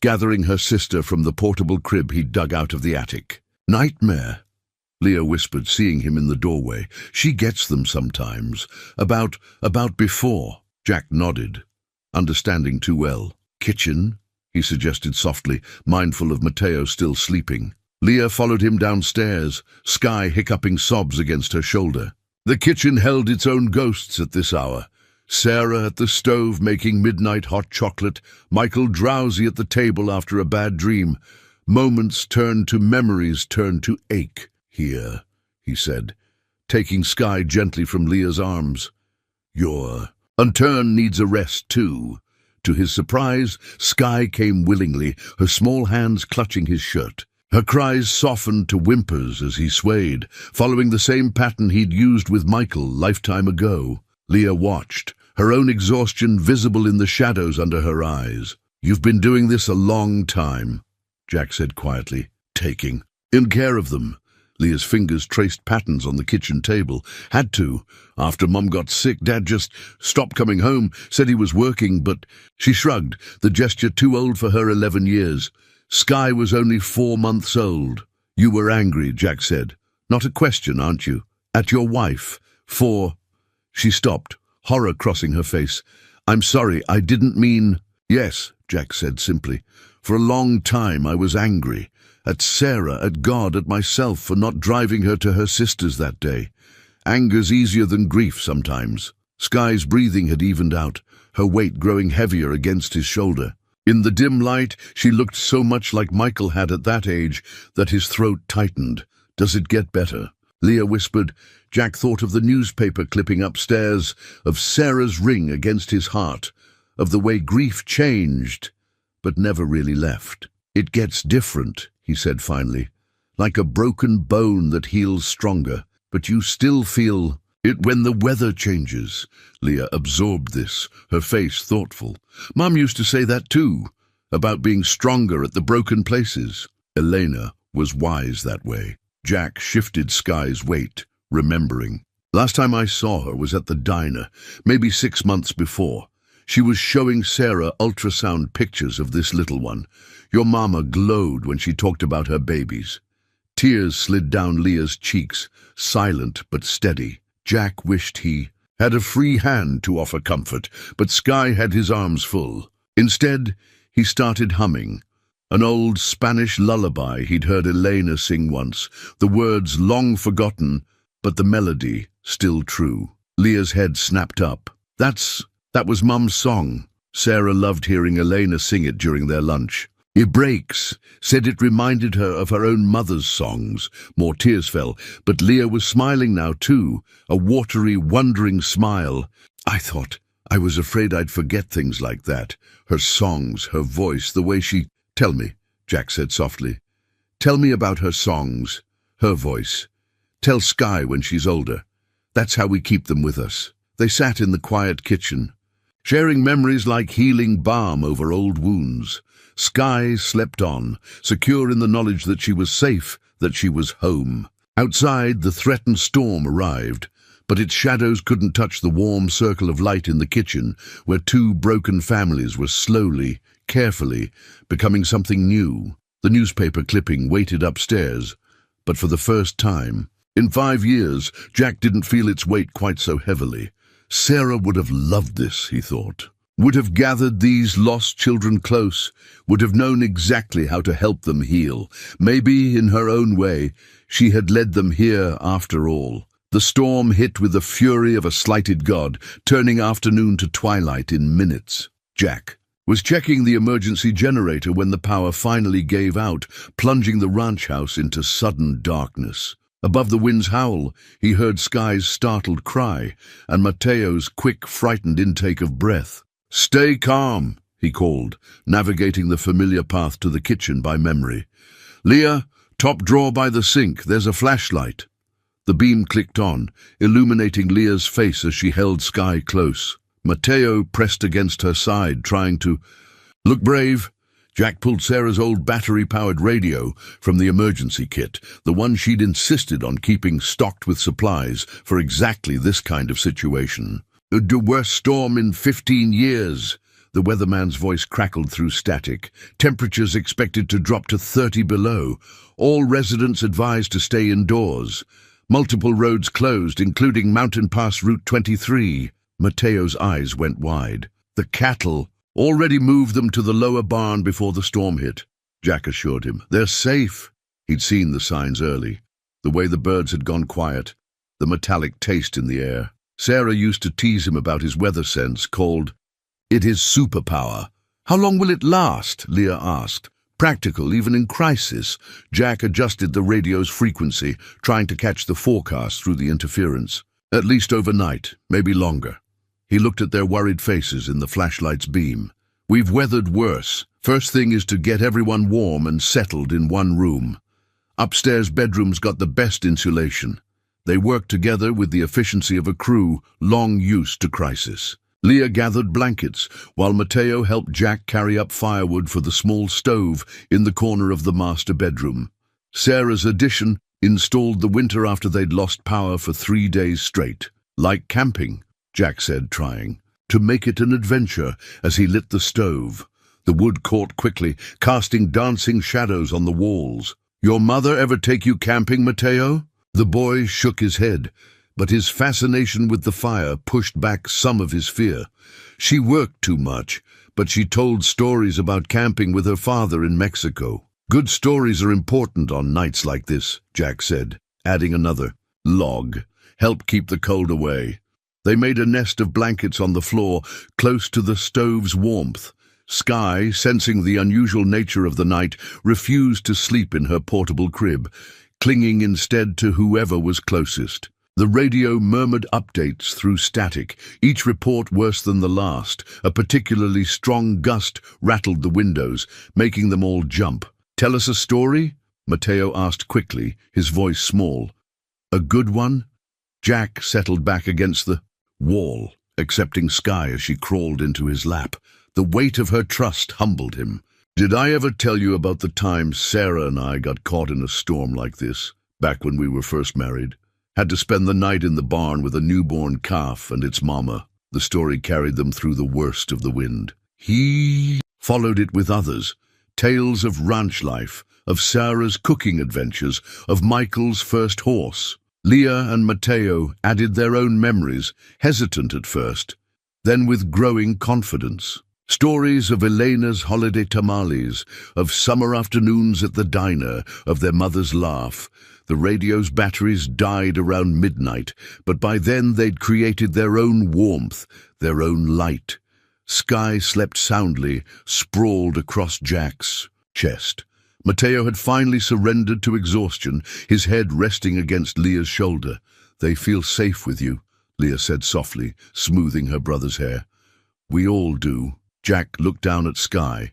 gathering her sister from the portable crib he'd dug out of the attic. "Nightmare," Leah whispered, seeing him in the doorway. "She gets them sometimes. About before." Jack nodded, understanding too well. "Kitchen?" he suggested softly, mindful of Mateo still sleeping. Leah followed him downstairs, Sky hiccuping sobs against her shoulder. The kitchen held its own ghosts at this hour. Sarah at the stove making midnight hot chocolate, Michael drowsy at the table after a bad dream. Moments turned to memories, turned to ache. "Here," he said, taking Sky gently from Leah's arms. "Your Unturned needs a rest too." To his surprise, Sky came willingly, her small hands clutching his shirt. Her cries softened to whimpers as he swayed, following the same pattern he'd used with Michael lifetime ago. Leah watched, her own exhaustion visible in the shadows under her eyes. "You've been doing this a long time," Jack said quietly, "taking in care of them." Leah's fingers traced patterns on the kitchen table. "Had to. After Mum got sick, Dad just stopped coming home, said he was working, but..." She shrugged, the gesture too old for her 11 years. "Sky was only 4 months old." "You were angry," Jack said. "Not a question, aren't you? At your wife. For..." She stopped, horror crossing her face. "I'm sorry, I didn't mean..." "Yes," Jack said simply. "For a long time I was angry. At Sarah, at God, at myself for not driving her to her sisters that day. Anger's easier than grief sometimes." Sky's breathing had evened out, her weight growing heavier against his shoulder. In the dim light, she looked so much like Michael had at that age that his throat tightened. "Does it get better?" Leah whispered. Jack thought of the newspaper clipping upstairs, of Sarah's ring against his heart, of the way grief changed, but never really left. "It gets different," he said finally, "like a broken bone that heals stronger, but you still feel it when the weather changes." Leah absorbed this, her face thoughtful. "Mum used to say that too, about being stronger at the broken places." Elena was wise that way. Jack shifted Sky's weight, remembering. "Last time I saw her was at the diner, maybe 6 months before. She was showing Sarah ultrasound pictures of this little one. Your mama glowed when she talked about her babies." Tears slid down Leah's cheeks, silent but steady. Jack wished he had a free hand to offer comfort, but Sky had his arms full. Instead, he started humming. An old Spanish lullaby he'd heard Elena sing once, the words long forgotten, but the melody still true. Leah's head snapped up. That was Mum's song. Sarah loved hearing Elena sing it during their lunch. It breaks, said it reminded her of her own mother's songs. More tears fell, but Leah was smiling now too, a watery, wondering smile. I was afraid I'd forget things like that. Her songs, her voice, the way she... "Tell me," Jack said softly. "Tell me about her songs, her voice. Tell Sky when she's older. That's how we keep them with us." They sat in the quiet kitchen, sharing memories like healing balm over old wounds. Sky slept on, secure in the knowledge that she was safe, that she was home. Outside, the threatened storm arrived, but its shadows couldn't touch the warm circle of light in the kitchen, where 2 broken families were slowly, carefully, becoming something new. The newspaper clipping waited upstairs, but for the first time in 5 years, Jack didn't feel its weight quite so heavily. Sarah would have loved this, he thought. Would have gathered these lost children close, would have known exactly how to help them heal. Maybe, in her own way, she had led them here after all. The storm hit with the fury of a slighted god, turning afternoon to twilight in minutes. Jack was checking the emergency generator when the power finally gave out, plunging the ranch house into sudden darkness. Above the wind's howl, he heard Sky's startled cry and Mateo's quick, frightened intake of breath. "Stay calm," he called, navigating the familiar path to the kitchen by memory. "Leah, top drawer by the sink, there's a flashlight." The beam clicked on, illuminating Leah's face as she held Sky close. Mateo pressed against her side, trying to look brave. Jack pulled Sarah's old battery-powered radio from the emergency kit, the one she'd insisted on keeping stocked with supplies for exactly this kind of situation. "The worst storm in 15 years, the weatherman's voice crackled through static. "Temperatures expected to drop to 30 below. All residents advised to stay indoors. Multiple roads closed, including Mountain Pass Route 23. Mateo's eyes went wide. "The cattle already moved them to the lower barn before the storm hit," Jack assured him. "They're safe." He'd seen the signs early. The way the birds had gone quiet, the metallic taste in the air. Sarah used to tease him about his weather sense, called it his superpower. "How long will it last?" Leah asked. Practical, even in crisis, Jack adjusted the radio's frequency, trying to catch the forecast through the interference. "At least overnight, maybe longer." He looked at their worried faces in the flashlight's beam. "We've weathered worse. First thing is to get everyone warm and settled in one room. Upstairs bedroom's got the best insulation. They work together with the efficiency of a crew long used to crisis." Leah gathered blankets, while Mateo helped Jack carry up firewood for the small stove in the corner of the master bedroom. Sarah's addition installed the winter after they'd lost power for 3 days straight. "Like camping," Jack said, trying to make it an adventure as he lit the stove. The wood caught quickly, casting dancing shadows on the walls. "Your mother ever take you camping, Mateo?" The boy shook his head, but his fascination with the fire pushed back some of his fear. "She worked too much, but she told stories about camping with her father in Mexico." "Good stories are important on nights like this," Jack said, adding another log. "Help keep the cold away." They made a nest of blankets on the floor, close to the stove's warmth. Skye, sensing the unusual nature of the night, refused to sleep in her portable crib, clinging instead to whoever was closest. The radio murmured updates through static, each report worse than the last. A particularly strong gust rattled the windows, making them all jump. "Tell us a story?" Mateo asked quickly, his voice small. "A good one?" Jack settled back against the wall, accepting Skye as she crawled into his lap. The weight of her trust humbled him. "Did I ever tell you about the time Sarah and I got caught in a storm like this, back when we were first married? Had to spend the night in the barn with a newborn calf and its mama." The story carried them through the worst of the wind. He followed it with others, tales of ranch life, of Sarah's cooking adventures, of Michael's first horse. Leah and Mateo added their own memories, hesitant at first, then with growing confidence. Stories of Elena's holiday tamales, of summer afternoons at the diner, of their mother's laugh. The radio's batteries died around midnight, but by then they'd created their own warmth, their own light. Skye slept soundly, sprawled across Jack's chest. Mateo had finally surrendered to exhaustion, his head resting against Leah's shoulder. "They feel safe with you," Leah said softly, smoothing her brother's hair. "We all do." Jack looked down at Skye,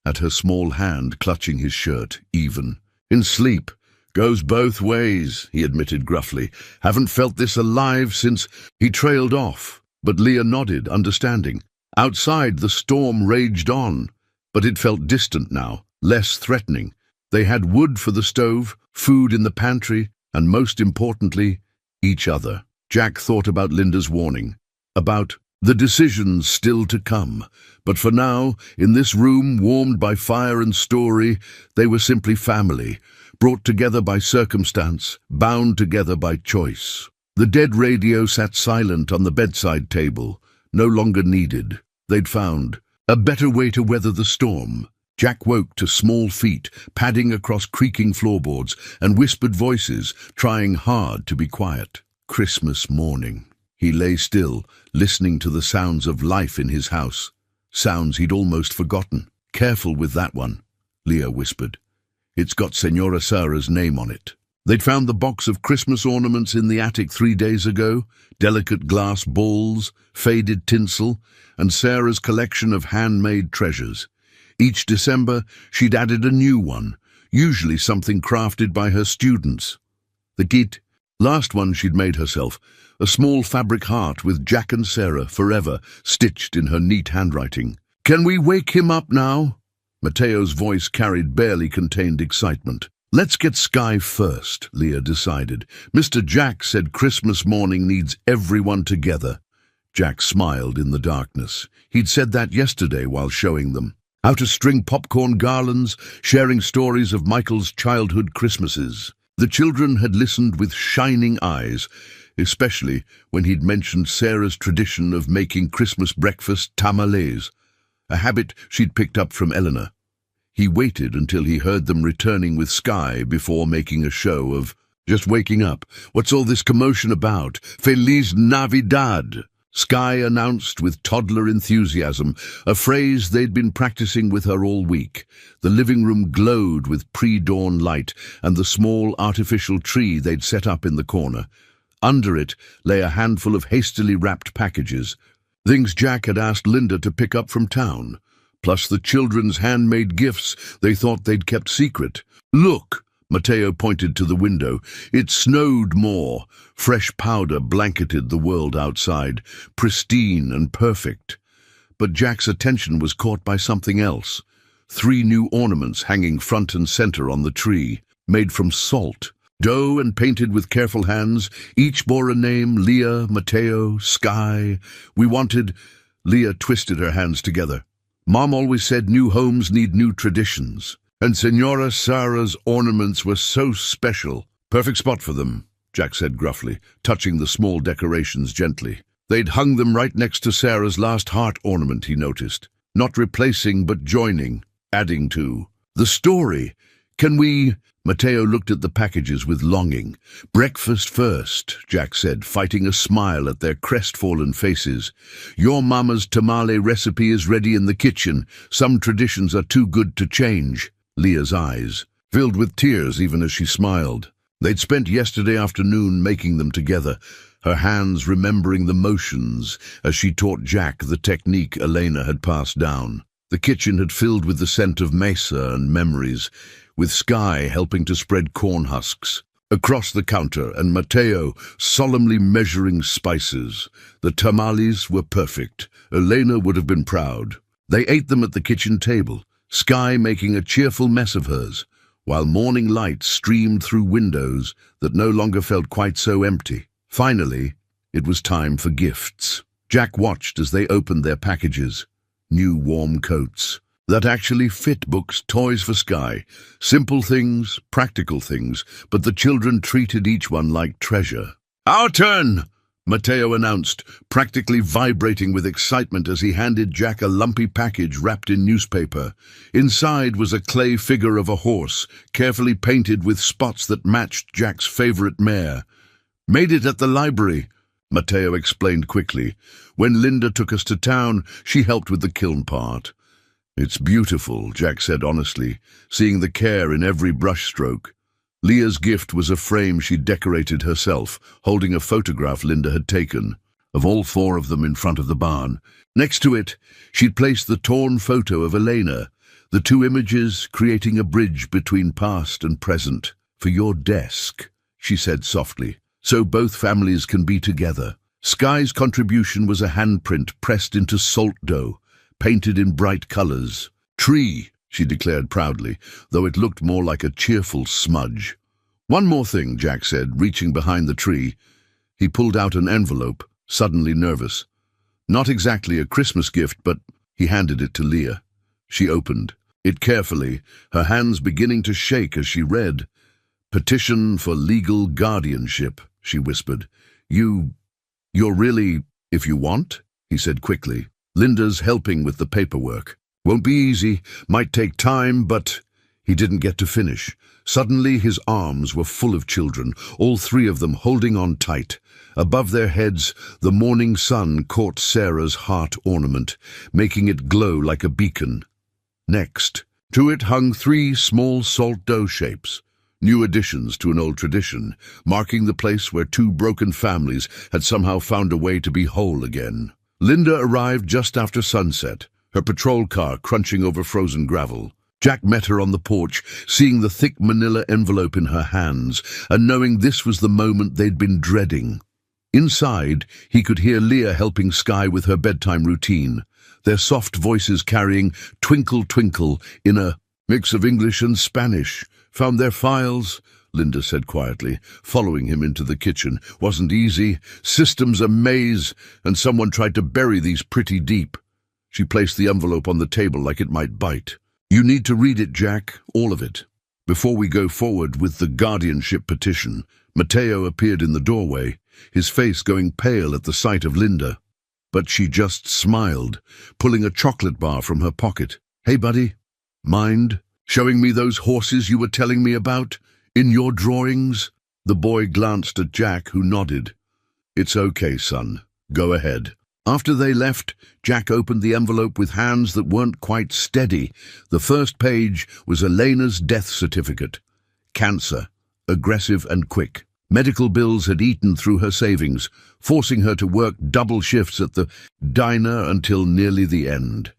at her small hand clutching his shirt, even. "In sleep. Goes both ways," he admitted gruffly. "Haven't felt this alive since—" He trailed off, but Leah nodded, understanding. Outside, the storm raged on, but it felt distant now, less threatening. They had wood for the stove, food in the pantry, and most importantly, each other. Jack thought about Linda's warning, about the decisions still to come. But for now, in this room warmed by fire and story, they were simply family, brought together by circumstance, bound together by choice. The dead radio sat silent on the bedside table, no longer needed. They'd found a better way to weather the storm. Jack woke to small feet padding across creaking floorboards and whispered voices trying hard to be quiet. Christmas morning. He lay still, listening to the sounds of life in his house, sounds he'd almost forgotten. "Careful with that one," Leah whispered. "It's got Senora Sarah's name on it." They'd found the box of Christmas ornaments in the attic 3 days ago, delicate glass balls, faded tinsel, and Sarah's collection of handmade treasures. Each December, she'd added a new one, usually something crafted by her students. The kit, last one she'd made herself, a small fabric heart with Jack and Sarah forever stitched in her neat handwriting. "Can we wake him up now?" Mateo's voice carried barely contained excitement. "Let's get Skye first," Leah decided. "Mr. Jack said Christmas morning needs everyone together." Jack smiled in the darkness. He'd said that yesterday while showing them how to string popcorn garlands, sharing stories of Michael's childhood Christmases. The children had listened with shining eyes, especially when he'd mentioned Sarah's tradition of making Christmas breakfast tamales, a habit she'd picked up from Eleanor. He waited until he heard them returning with Skye before making a show of, "Just waking up. What's all this commotion about? Feliz Navidad!" Skye announced with toddler enthusiasm, a phrase they'd been practicing with her all week. The living room glowed with pre-dawn light and the small artificial tree they'd set up in the corner. Under it lay a handful of hastily wrapped packages, things Jack had asked Linda to pick up from town, plus the children's handmade gifts they thought they'd kept secret. "Look!" Mateo pointed to the window. It snowed more. Fresh powder blanketed the world outside, pristine and perfect. But Jack's attention was caught by something else. 3 new ornaments hanging front and center on the tree, made from salt. Dough and painted with careful hands, each bore a name: Leah, Mateo, Skye. "We wanted—" Leah twisted her hands together. "Mom always said new homes need new traditions. And Senora Sarah's ornaments were so special. Perfect spot for them," Jack said gruffly, touching the small decorations gently. They'd hung them right next to Sarah's last heart ornament, he noticed. Not replacing, but joining, adding to. "The story. Can we—" Mateo looked at the packages with longing. "Breakfast first," Jack said, fighting a smile at their crestfallen faces. "Your mama's tamale recipe is ready in the kitchen. Some traditions are too good to change." Leah's eyes filled with tears even as she smiled. They'd spent yesterday afternoon making them together, her hands remembering the motions as she taught Jack the technique Elena had passed down. The kitchen had filled with the scent of mesa and memories, with Sky helping to spread corn husks. Across the counter, and Mateo solemnly measuring spices. The tamales were perfect. Elena would have been proud. They ate them at the kitchen table, Sky making a cheerful mess of hers, while morning light streamed through windows that no longer felt quite so empty. Finally, it was time for gifts. Jack watched as they opened their packages. New warm coats that actually fit, books, toys for Sky. Simple things, practical things, but the children treated each one like treasure. "Our turn!" Mateo announced, practically vibrating with excitement as he handed Jack a lumpy package wrapped in newspaper. Inside was a clay figure of a horse, carefully painted with spots that matched Jack's favorite mare. "Made it at the library," Mateo explained quickly. "When Linda took us to town, she helped with the kiln part." "It's beautiful," Jack said honestly, seeing the care in every brushstroke. Leah's gift was a frame she decorated herself, holding a photograph Linda had taken, of all four of them in front of the barn. Next to it, she'd placed the torn photo of Elena, the two images creating a bridge between past and present. "For your desk," she said softly, "so both families can be together." Sky's contribution was a handprint pressed into salt dough, painted in bright colors. "Tree," she declared proudly, though it looked more like a cheerful smudge. "One more thing," Jack said, reaching behind the tree. He pulled out an envelope, suddenly nervous. Not exactly a Christmas gift, but he handed it to Leah. She opened it carefully, her hands beginning to shake as she read. "Petition for legal guardianship," she whispered. You're really, if you want," he said quickly. "Linda's helping with the paperwork. Won't be easy, might take time, but—" He didn't get to finish. Suddenly his arms were full of children, all three of them holding on tight. Above their heads, the morning sun caught Sarah's heart ornament, making it glow like a beacon. Next, to it hung three small salt dough shapes, new additions to an old tradition, marking the place where two broken families had somehow found a way to be whole again. Linda arrived just after sunset, her patrol car crunching over frozen gravel. Jack met her on the porch, seeing the thick manila envelope in her hands, and knowing this was the moment they'd been dreading. Inside, he could hear Leah helping Sky with her bedtime routine, their soft voices carrying "Twinkle, Twinkle" in a mix of English and Spanish. "Found their files," Linda said quietly, following him into the kitchen. "Wasn't easy. System's a maze, and someone tried to bury these pretty deep." She placed the envelope on the table like it might bite. "You need to read it, Jack, all of it. Before we go forward with the guardianship petition." Mateo appeared in the doorway, his face going pale at the sight of Linda. But she just smiled, pulling a chocolate bar from her pocket. "Hey, buddy, mind showing me those horses you were telling me about in your drawings?" The boy glanced at Jack, who nodded. "It's okay, son. Go ahead." After they left, Jack opened the envelope with hands that weren't quite steady. The first page was Elena's death certificate. Cancer, aggressive and quick. Medical bills had eaten through her savings, forcing her to work double shifts at the diner until nearly the end.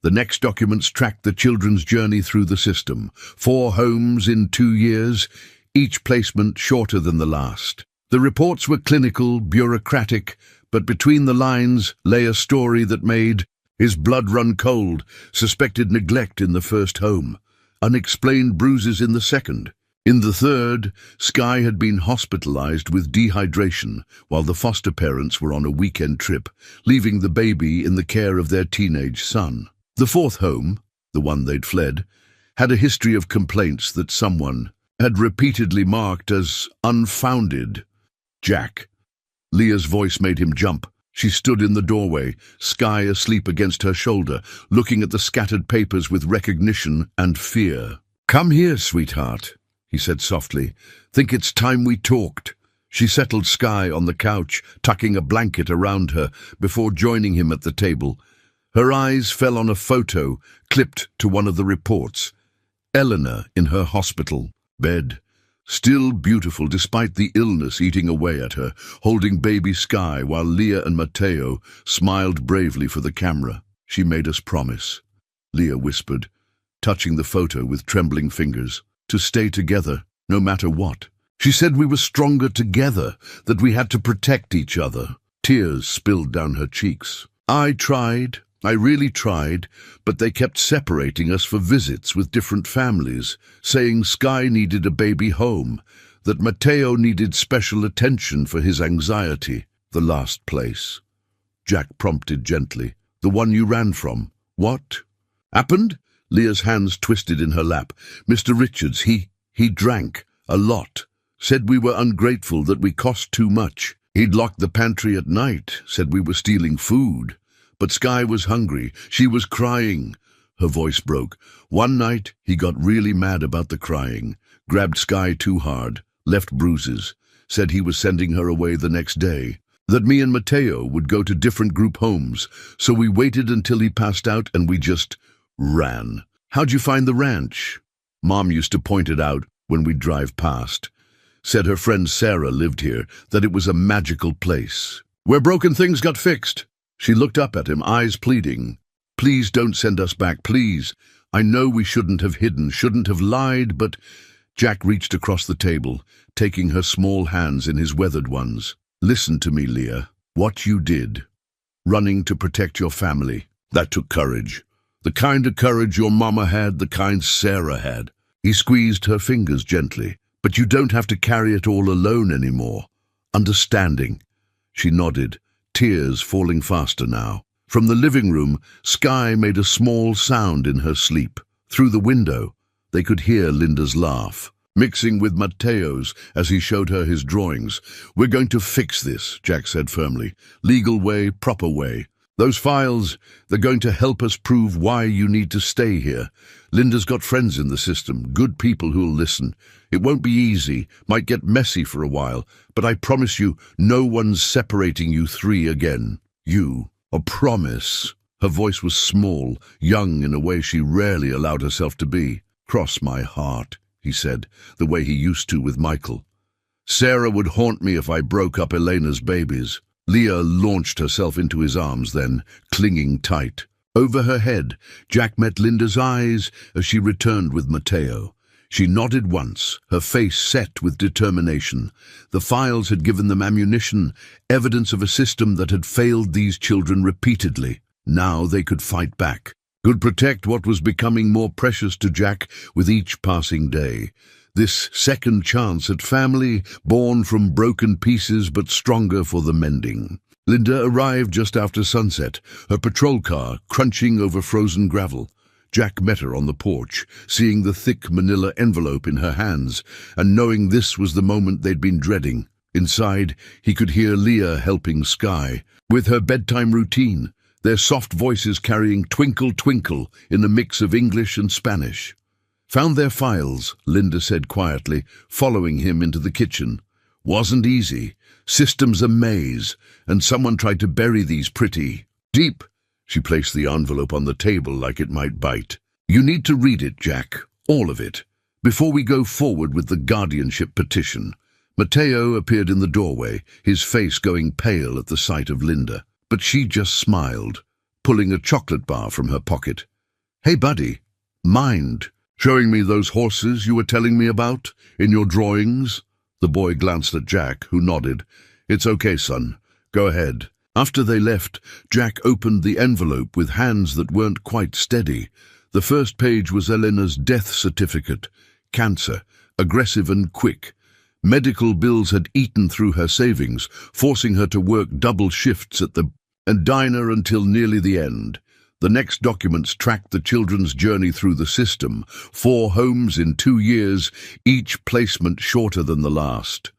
The next documents tracked the children's journey through the system. 4 homes in 2 years, each placement shorter than the last. The reports were clinical, bureaucratic, but between the lines lay a story that made his blood run cold. Suspected neglect in the first home, unexplained bruises in the second. In the third, Sky had been hospitalized with dehydration while the foster parents were on a weekend trip, leaving the baby in the care of their teenage son. The fourth home, the one they'd fled, had a history of complaints that someone had repeatedly marked as unfounded. "Jack." Leah's voice made him jump. She stood in the doorway, Sky asleep against her shoulder, looking at the scattered papers with recognition and fear. "Come here, sweetheart." he said softly. Think it's time we talked. She settled Sky on the couch, tucking a blanket around her before joining him at the table. Her eyes fell on a photo clipped to one of the reports. Eleanor in her hospital bed, still beautiful despite the illness eating away at her, holding baby Sky while Leah and Matteo smiled bravely for the camera. She made us promise, Leah whispered, touching the photo with trembling fingers, to stay together no matter what. She said we were stronger together, that we had to protect each other. Tears spilled down her cheeks. I tried. I really tried, but they kept separating us for visits with different families, saying Sky needed a baby home, that Matteo needed special attention for his anxiety. The last place. Jack prompted gently. The one you ran from. What? Happened? Leah's hands twisted in her lap. Mr. Richards, he drank. A lot. Said we were ungrateful, that we cost too much. He'd locked the pantry at night, said we were stealing food. But Sky was hungry. She was crying. Her voice broke. One night, he got really mad about the crying, grabbed Sky too hard, left bruises, said he was sending her away the next day, that me and Matteo would go to different group homes, so we waited until he passed out and we just ran. How'd you find the ranch? Mom used to point it out when we'd drive past. Said her friend Sarah lived here, that it was a magical place, where broken things got fixed. She looked up at him, eyes pleading. Please don't send us back, please. I know we shouldn't have hidden, shouldn't have lied, but... Jack reached across the table, taking her small hands in his weathered ones. Listen to me, Leah. What you did, running to protect your family, that took courage. The kind of courage your mama had, the kind Sarah had. He squeezed her fingers gently. But you don't have to carry it all alone anymore. Understanding. She nodded, tears falling faster now. From the living room, Sky made a small sound in her sleep. Through the window, they could hear Linda's laugh, mixing with Matteo's as he showed her his drawings. We're going to fix this, Jack said firmly. Legal way, proper way. Those files, they're going to help us prove why you need to stay here. Linda's got friends in the system, good people who'll listen. It won't be easy, might get messy for a while, but I promise you, no one's separating you three again. You, a promise. Her voice was small, young in a way she rarely allowed herself to be. Cross my heart, he said, the way he used to with Michael. Sarah would haunt me if I broke up Elena's babies. Leah launched herself into his arms then, clinging tight. Over her head, Jack met Linda's eyes as she returned with Matteo. She nodded once, her face set with determination. The files had given them ammunition, evidence of a system that had failed these children repeatedly. Now they could fight back, could protect what was becoming more precious to Jack with each passing day. This second chance at family, born from broken pieces but stronger for the mending. Linda arrived just after sunset, her patrol car crunching over frozen gravel. Jack met her on the porch, seeing the thick manila envelope in her hands, and knowing this was the moment they'd been dreading. Inside, he could hear Leah helping Sky with her bedtime routine, their soft voices carrying Twinkle Twinkle in a mix of English and Spanish. Found their files, Linda said quietly, following him into the kitchen. Wasn't easy. System's a maze, and someone tried to bury these pretty deep. She placed the envelope on the table like it might bite. You need to read it, Jack, all of it, before we go forward with the guardianship petition. Matteo appeared in the doorway, his face going pale at the sight of Linda, but she just smiled, pulling a chocolate bar from her pocket. Hey, buddy, mind showing me those horses you were telling me about in your drawings? The boy glanced at Jack, who nodded. It's okay, son. Go ahead. After they left, Jack opened the envelope with hands that weren't quite steady. The first page was Elena's death certificate. Cancer, aggressive and quick. Medical bills had eaten through her savings, forcing her to work double shifts at the diner until nearly the end. The next documents tracked the children's journey through the system, 4 homes in 2 years, each placement shorter than the last.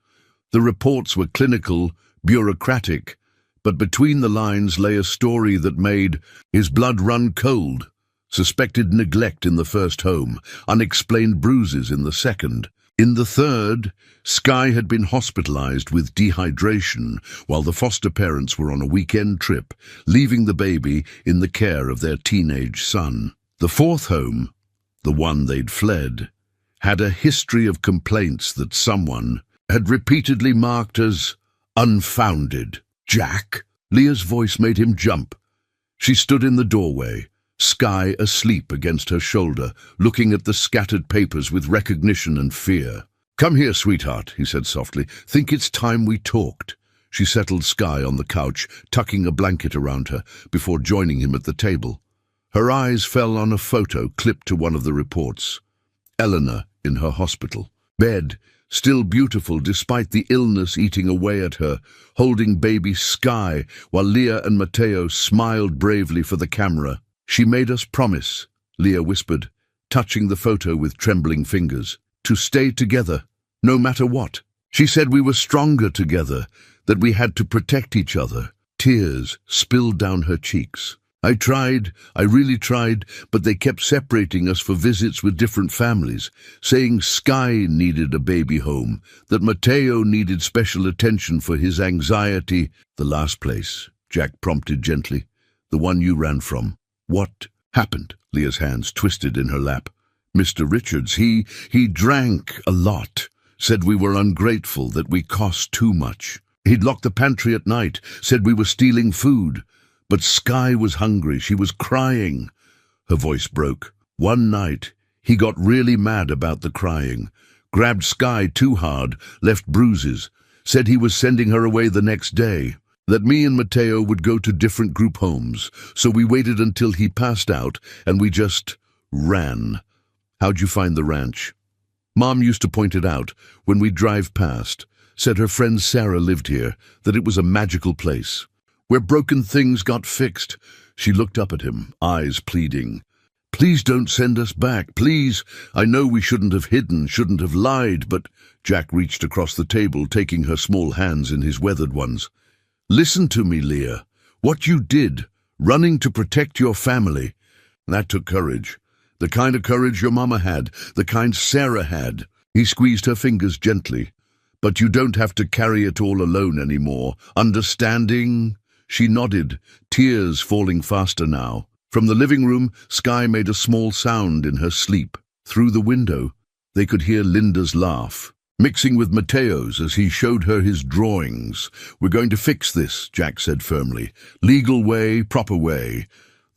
The reports were clinical, bureaucratic, but between the lines lay a story that made his blood run cold. Suspected neglect in the first home, unexplained bruises in the second. In the third, Sky had been hospitalized with dehydration while the foster parents were on a weekend trip, leaving the baby in the care of their teenage son. The fourth home, the one they'd fled, had a history of complaints that someone had repeatedly marked as unfounded. Jack? Leah's voice made him jump. She stood in the doorway, Sky asleep against her shoulder, looking at the scattered papers with recognition and fear. "Come here, sweetheart," he said softly. "Think it's time we talked." She settled Sky on the couch, tucking a blanket around her, before joining him at the table. Her eyes fell on a photo clipped to one of the reports. Eleanor in her hospital bed, still beautiful despite the illness eating away at her, holding baby Sky, while Leah and Mateo smiled bravely for the camera. "She made us promise," Leah whispered, touching the photo with trembling fingers, "to stay together, no matter what. She said we were stronger together, that we had to protect each other." Tears spilled down her cheeks. I really tried, but they kept separating us for visits with different families, saying Sky needed a baby home, that Mateo needed special attention for his anxiety." "The last place," Jack prompted gently, "the one you ran from. What happened?" Leah's hands twisted in her lap. "Mr. Richards, he drank a lot, said we were ungrateful, that we cost too much. He'd locked the pantry at night, said we were stealing food. But Sky was hungry, she was crying." Her voice broke. "One night, he got really mad about the crying, grabbed Sky too hard, left bruises, said he was sending her away the next day, that me and Mateo would go to different group homes, so we waited until he passed out and we just ran." "How'd you find the ranch?" "Mom used to point it out when we'd drive past, said her friend Sarah lived here, that it was a magical place, where broken things got fixed." She looked up at him, eyes pleading. "Please don't send us back, please. I know we shouldn't have hidden, shouldn't have lied, but—" Jack reached across the table, taking her small hands in his weathered ones. "Listen to me, Leah. What you did, running to protect your family, that took courage. The kind of courage your mama had, the kind Sarah had." He squeezed her fingers gently. "But you don't have to carry it all alone anymore. Understanding?" She nodded, tears falling faster now. From the living room, Sky made a small sound in her sleep. Through the window, they could hear Linda's laugh, mixing with Mateo's as he showed her his drawings. "We're going to fix this," Jack said firmly. "Legal way, proper way.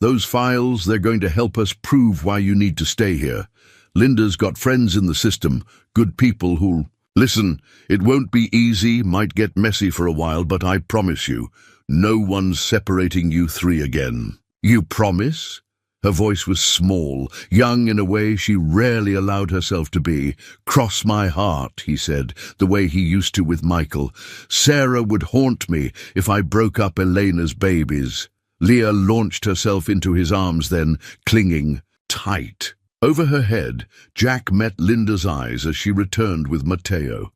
Those files, they're going to help us prove why you need to stay here. Linda's got friends in the system, good people who'll... Listen, it won't be easy, might get messy for a while, but I promise you, no one's separating you three again." "You promise?" Her voice was small, young in a way she rarely allowed herself to be. "Cross my heart," he said, the way he used to with Michael. "Sarah would haunt me if I broke up Elena's babies." Leah launched herself into his arms then, clinging tight. Over her head, Jack met Linda's eyes as she returned with Mateo.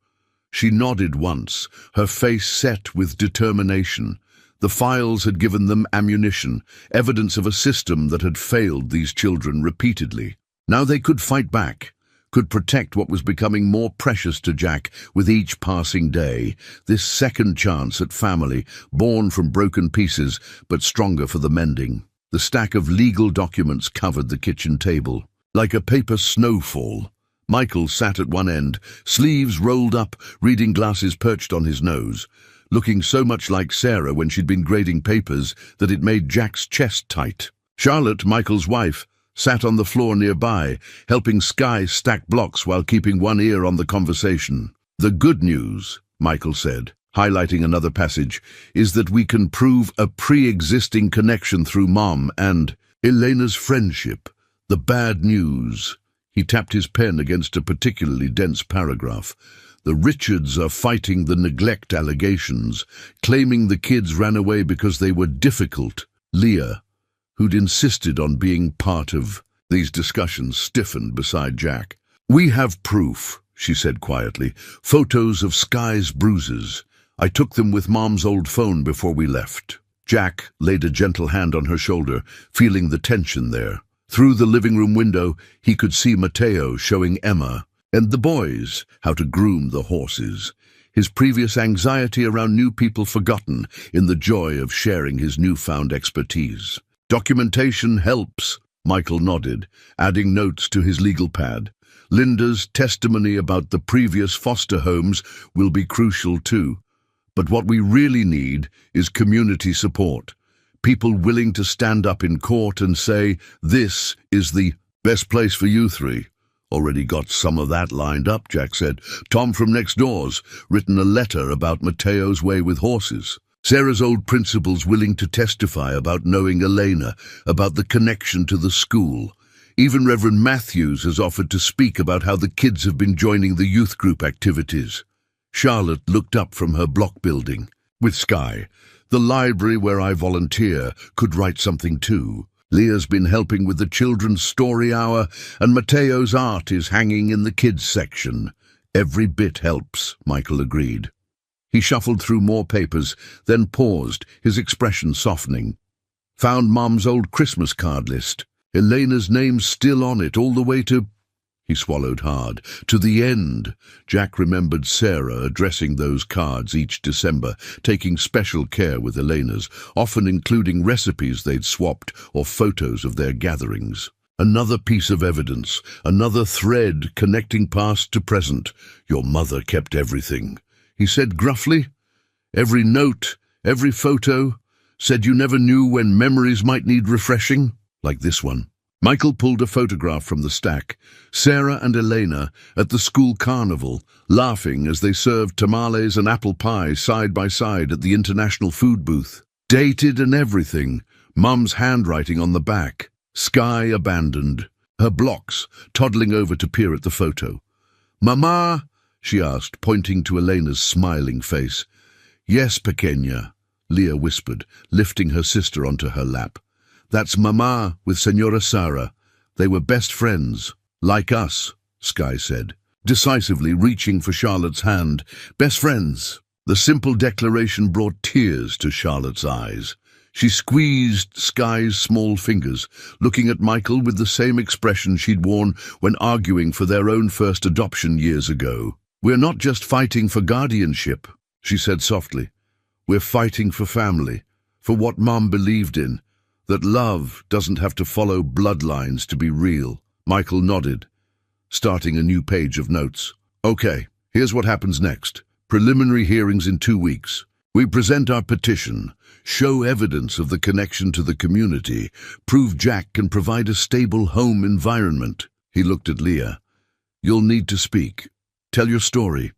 She nodded once, her face set with determination. The files had given them ammunition, evidence of a system that had failed these children repeatedly. Now they could fight back, could protect what was becoming more precious to Jack with each passing day, this second chance at family, born from broken pieces, but stronger for the mending. The stack of legal documents covered the kitchen table. Like a paper snowfall, Michael sat at one end, sleeves rolled up, reading glasses perched on his nose, looking so much like Sarah when she'd been grading papers that it made Jack's chest tight. Charlotte, Michael's wife, sat on the floor nearby, helping Sky stack blocks while keeping one ear on the conversation. "The good news," Michael said, highlighting another passage, "is that we can prove a pre-existing connection through Mom and Elena's friendship. The bad news," he tapped his pen against a particularly dense paragraph, "the Richards are fighting the neglect allegations, claiming the kids ran away because they were difficult." Leah, who'd insisted on being part of these discussions, stiffened beside Jack. "We have proof," she said quietly, "photos of Sky's bruises. I took them with Mom's old phone before we left." Jack laid a gentle hand on her shoulder, feeling the tension there. Through the living room window, he could see Mateo showing Emma And the boys, how to groom the horses. His previous anxiety around new people forgotten in the joy of sharing his newfound expertise. Documentation helps, Michael nodded, adding notes to his legal pad. Linda's testimony about the previous foster homes will be crucial too. But what we really need is community support. People willing to stand up in court and say, this is the best place for you three. Already got some of that lined up, Jack said. Tom from next door's written a letter about Mateo's way with horses. Sarah's old principal's willing to testify about knowing Elena, about the connection to the school. Even Reverend Matthews has offered to speak about how the kids have been joining the youth group activities. Charlotte looked up from her block building. With Sky, the library where I volunteer could write something too. Leah's been helping with the children's story hour, and Mateo's art is hanging in the kids section. Every bit helps, Michael agreed. He shuffled through more papers, then paused, his expression softening. Found Mom's old Christmas card list. Elena's name's still on it, all the way to... He swallowed hard. To the end. Jack remembered Sarah addressing those cards each December, taking special care with Elena's, often including recipes they'd swapped or photos of their gatherings. Another piece of evidence, another thread connecting past to present. Your mother kept everything, he said gruffly. Every note, every photo, said you never knew when memories might need refreshing, like this one. Michael pulled a photograph from the stack. Sarah and Elena at the school carnival, laughing as they served tamales and apple pie side by side at the international food booth. Dated and everything, Mum's handwriting on the back. Sky abandoned, her blocks toddling over to peer at the photo. Mama, she asked, pointing to Elena's smiling face. Yes, pequeña, Leah whispered, lifting her sister onto her lap. That's Mama with Senora Sara. They were best friends. Like us, Sky said, decisively reaching for Charlotte's hand. Best friends. The simple declaration brought tears to Charlotte's eyes. She squeezed Sky's small fingers, looking at Michael with the same expression she'd worn when arguing for their own first adoption years ago. We're not just fighting for guardianship, she said softly. We're fighting for family, for what Mom believed in. That love doesn't have to follow bloodlines to be real. Michael nodded, starting a new page of notes. Okay, here's what happens next. Preliminary hearings in 2 weeks. We present our petition, show evidence of the connection to the community, prove Jack can provide a stable home environment. He looked at Leah. You'll need to speak. Tell your story.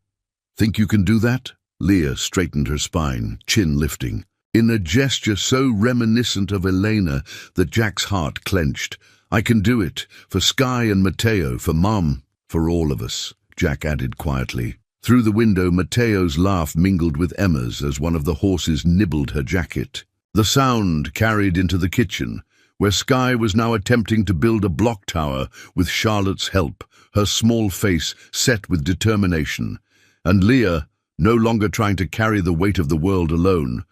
Think you can do that? Leah straightened her spine, chin lifting. In a gesture so reminiscent of Elena that Jack's heart clenched. I can do it, for Sky and Mateo, for Mom, for all of us, Jack added quietly. Through the window, Mateo's laugh mingled with Emma's as one of the horses nibbled her jacket. The sound carried into the kitchen, where Sky was now attempting to build a block tower with Charlotte's help, her small face set with determination. And Leah, no longer trying to carry the weight of the world alone,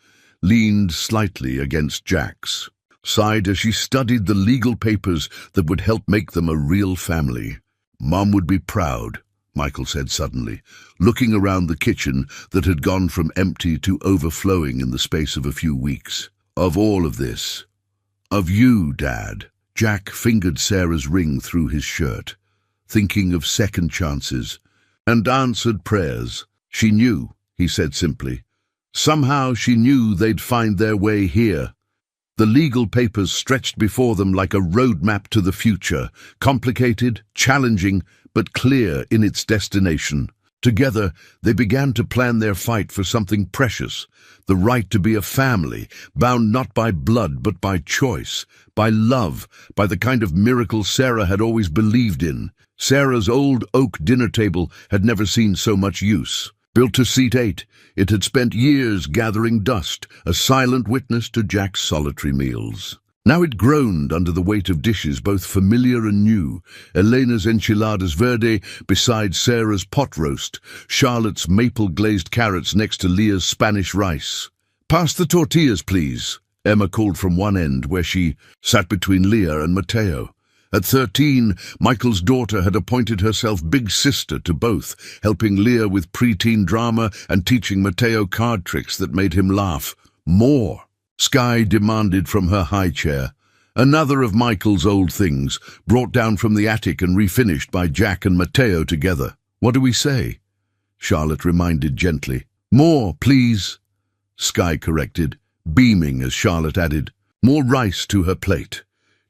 leaned slightly against Jack's, sighed as she studied the legal papers that would help make them a real family. Mom would be proud, Michael said suddenly, looking around the kitchen that had gone from empty to overflowing in the space of a few weeks. Of all of this. Of you, Dad. Jack fingered Sarah's ring through his shirt, thinking of second chances, and answered prayers. She knew, he said simply. Somehow she knew they'd find their way here. The legal papers stretched before them like a roadmap to the future, complicated, challenging, but clear in its destination. Together, they began to plan their fight for something precious, the right to be a family, bound not by blood but by choice, by love, by the kind of miracle Sarah had always believed in. Sarah's old oak dinner table had never seen so much use. Built to seat 8, it had spent years gathering dust, a silent witness to Jack's solitary meals. Now it groaned under the weight of dishes both familiar and new, Elena's enchiladas verde beside Sarah's pot roast, Charlotte's maple-glazed carrots next to Leah's Spanish rice. Pass the tortillas, please, Emma called from one end where she sat between Leah and Mateo. At 13, Michael's daughter had appointed herself big sister to both, helping Leah with preteen drama and teaching Mateo card tricks that made him laugh. More, Skye demanded from her high chair. Another of Michael's old things, brought down from the attic and refinished by Jack and Mateo together. What do we say? Charlotte reminded gently. More, please, Skye corrected, beaming as Charlotte added, more rice to her plate.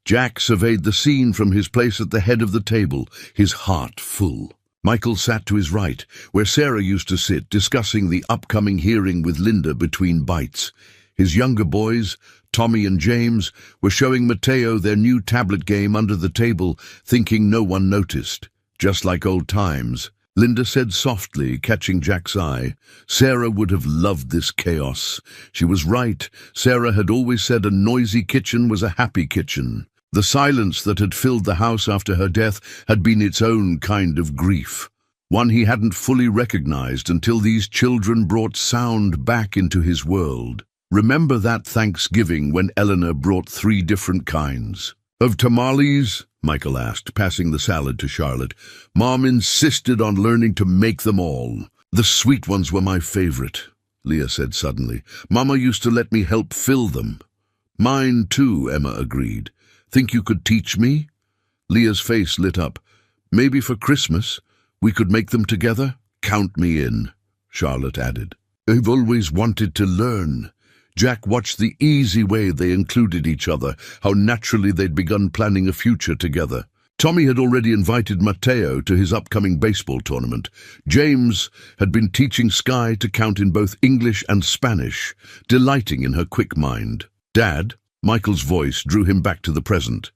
Jack surveyed the scene from his place at the head of the table, his heart full. Michael sat to his right, where Sarah used to sit, discussing the upcoming hearing with Linda between bites. His younger boys, Tommy and James, were showing Mateo their new tablet game under the table, thinking no one noticed. Just like old times, Linda said softly, catching Jack's eye. Sarah would have loved this chaos. She was right. Sarah had always said a noisy kitchen was a happy kitchen. The silence that had filled the house after her death had been its own kind of grief, one he hadn't fully recognized until these children brought sound back into his world. Remember that Thanksgiving when Eleanor brought 3 different kinds of tamales? Michael asked, passing the salad to Charlotte. Mom insisted on learning to make them all. The sweet ones were my favorite, Leah said suddenly. Mama used to let me help fill them. Mine too, Emma agreed. Think you could teach me? Leah's face lit up. Maybe for Christmas we could make them together? Count me in, Charlotte added. I've always wanted to learn. Jack watched the easy way they included each other, how naturally they'd begun planning a future together. Tommy had already invited Mateo to his upcoming baseball tournament. James had been teaching Skye to count in both English and Spanish, delighting in her quick mind. Dad? Michael's voice drew him back to the present.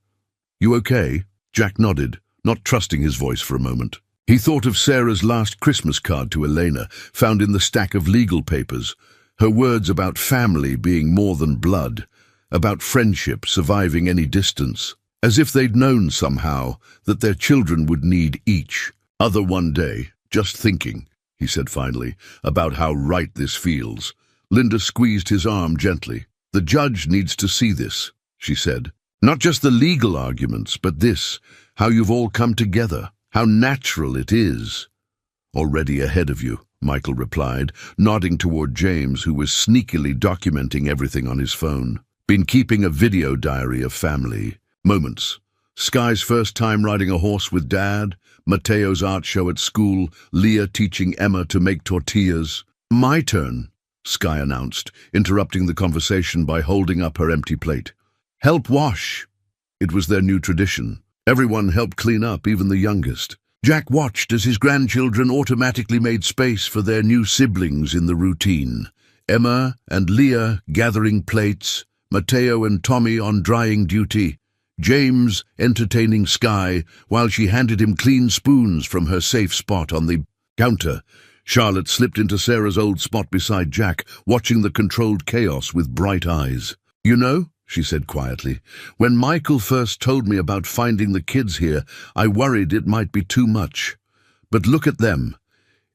You okay? Jack nodded, not trusting his voice for a moment. He thought of Sarah's last Christmas card to Elena, found in the stack of legal papers. Her words about family being more than blood, about friendship surviving any distance, as if they'd known somehow that their children would need each other one day. Just thinking, he said finally, about how right this feels. Linda squeezed his arm gently. The judge needs to see this, she said. Not just the legal arguments, but this, how you've all come together, how natural it is. Already ahead of you, Michael replied, nodding toward James, who was sneakily documenting everything on his phone. Been keeping a video diary of family moments. Skye's first time riding a horse with Dad, Mateo's art show at school, Leah teaching Emma to make tortillas. My turn, Skye announced, interrupting the conversation by holding up her empty plate. Help wash. It was their new tradition. Everyone helped clean up, even the youngest. Jack watched as his grandchildren automatically made space for their new siblings in the routine. Emma and Leah gathering plates, Mateo and Tommy on drying duty, James entertaining Skye while she handed him clean spoons from her safe spot on the counter. Charlotte slipped into Sarah's old spot beside Jack, watching the controlled chaos with bright eyes. You know, she said quietly, when Michael first told me about finding the kids here, I worried it might be too much. But look at them.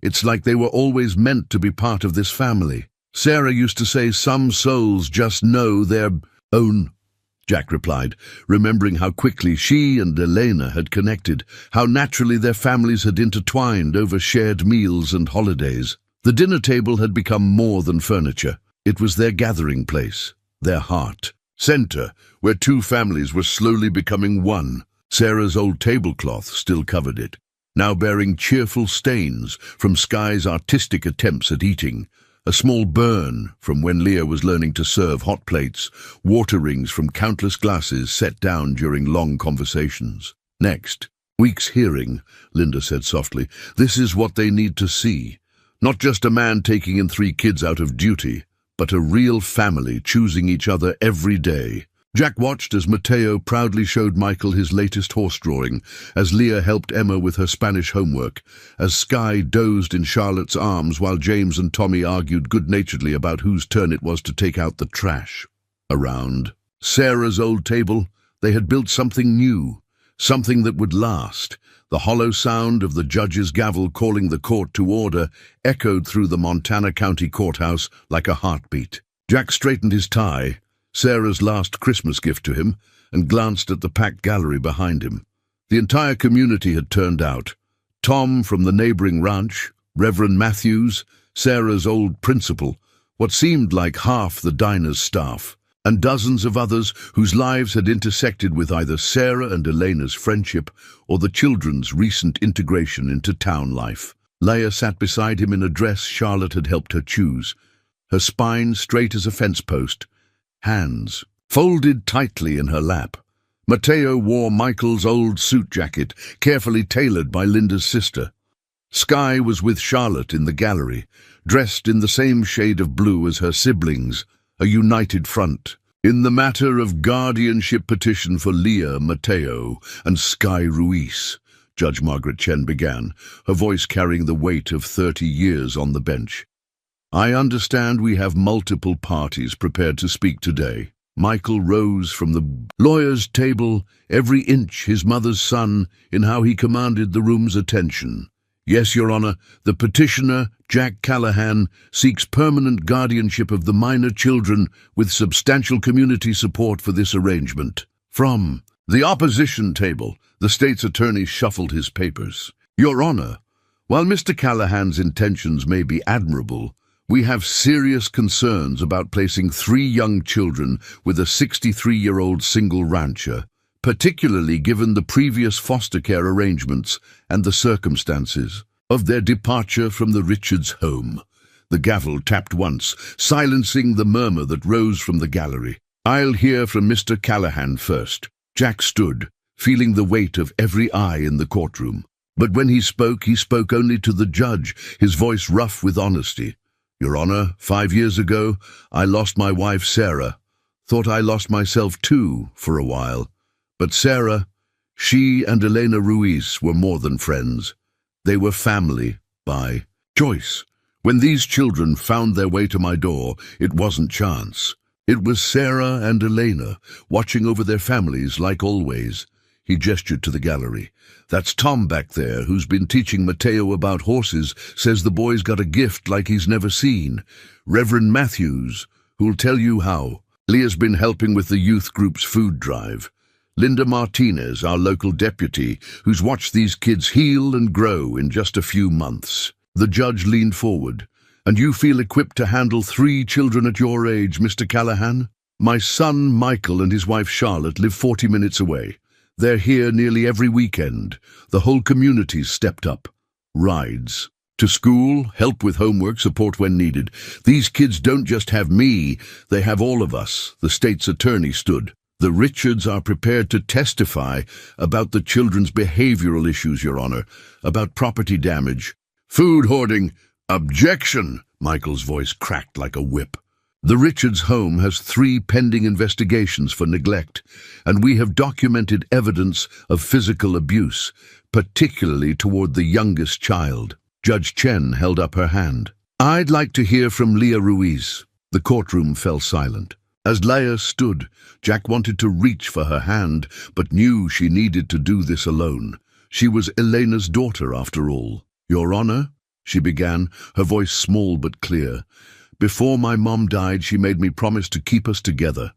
It's like they were always meant to be part of this family. Sarah used to say some souls just know their own, Jack replied, remembering how quickly she and Elena had connected, how naturally their families had intertwined over shared meals and holidays. The dinner table had become more than furniture. It was their gathering place, their heart. Center, where 2 families were slowly becoming one. Sarah's old tablecloth still covered it, now bearing cheerful stains from Skye's artistic attempts at eating, a small burn from when Leah was learning to serve hot plates, water rings from countless glasses set down during long conversations. Next, week's hearing, Linda said softly. This is what they need to see. Not just a man taking in 3 kids out of duty, but a real family choosing each other every day. Jack watched as Mateo proudly showed Michael his latest horse drawing, as Leah helped Emma with her Spanish homework, as Skye dozed in Charlotte's arms while James and Tommy argued good-naturedly about whose turn it was to take out the trash. Around Sarah's old table, they had built something new, something that would last. The hollow sound of the judge's gavel calling the court to order echoed through the Montana County Courthouse like a heartbeat. Jack straightened his tie, Sarah's last Christmas gift to him, and glanced at the packed gallery behind him. The entire community had turned out. Tom from the neighboring ranch, Reverend Matthews, Sarah's old principal, what seemed like half the diner's staff, and dozens of others whose lives had intersected with either Sarah and Elena's friendship or the children's recent integration into town life. Leia sat beside him in a dress Charlotte had helped her choose, her spine straight as a fence post, hands folded tightly in her lap. Mateo wore Michael's old suit jacket, carefully tailored by Linda's sister. Skye was with Charlotte in the gallery, dressed in the same shade of blue as her siblings, a united front. In the matter of guardianship petition for Leah, Mateo, and Skye Ruiz, Judge Margaret Chen began, her voice carrying the weight of 30 years on the bench. I understand we have multiple parties prepared to speak today. Michael rose from the lawyer's table, every inch his mother's son in how he commanded the room's attention. Yes, Your Honor, the petitioner, Jack Callahan, seeks permanent guardianship of the minor children with substantial community support for this arrangement. From the opposition table, the state's attorney shuffled his papers. Your Honor, while Mr. Callahan's intentions may be admirable, we have serious concerns about placing 3 young children with a 63-year-old single rancher, particularly given the previous foster care arrangements and the circumstances of their departure from the Richards home. The gavel tapped once, silencing the murmur that rose from the gallery. I'll hear from Mr. Callahan first. Jack stood, feeling the weight of every eye in the courtroom. But when he spoke only to the judge, his voice rough with honesty. Your Honor, 5 years ago, I lost my wife Sarah. Thought I lost myself too, for a while. But Sarah, she and Elena Ruiz were more than friends. They were family, by choice. When these children found their way to my door, it wasn't chance. It was Sarah and Elena, watching over their families like always. He gestured to the gallery. That's Tom back there, who's been teaching Mateo about horses, says the boy's got a gift like he's never seen. Reverend Matthews, who'll tell you how. Leah's been helping with the youth group's food drive. Linda Martinez, our local deputy, who's watched these kids heal and grow in just a few months. The judge leaned forward. And you feel equipped to handle 3 children at your age, Mr. Callahan? My son Michael and his wife Charlotte live 40 minutes away. They're here nearly every weekend. The whole community's stepped up. Rides to school, help with homework, support when needed. These kids don't just have me, they have all of us, the state's attorney stood. The Richards are prepared to testify about the children's behavioral issues, Your Honor, about property damage, food hoarding. Objection! Michael's voice cracked like a whip. The Richards home has 3 pending investigations for neglect, and we have documented evidence of physical abuse, particularly toward the youngest child. Judge Chen held up her hand. I'd like to hear from Leah Ruiz. The courtroom fell silent. As Leah stood, Jack wanted to reach for her hand, but knew she needed to do this alone. She was Elena's daughter, after all. Your Honor, she began, her voice small but clear. Before my mom died, she made me promise to keep us together.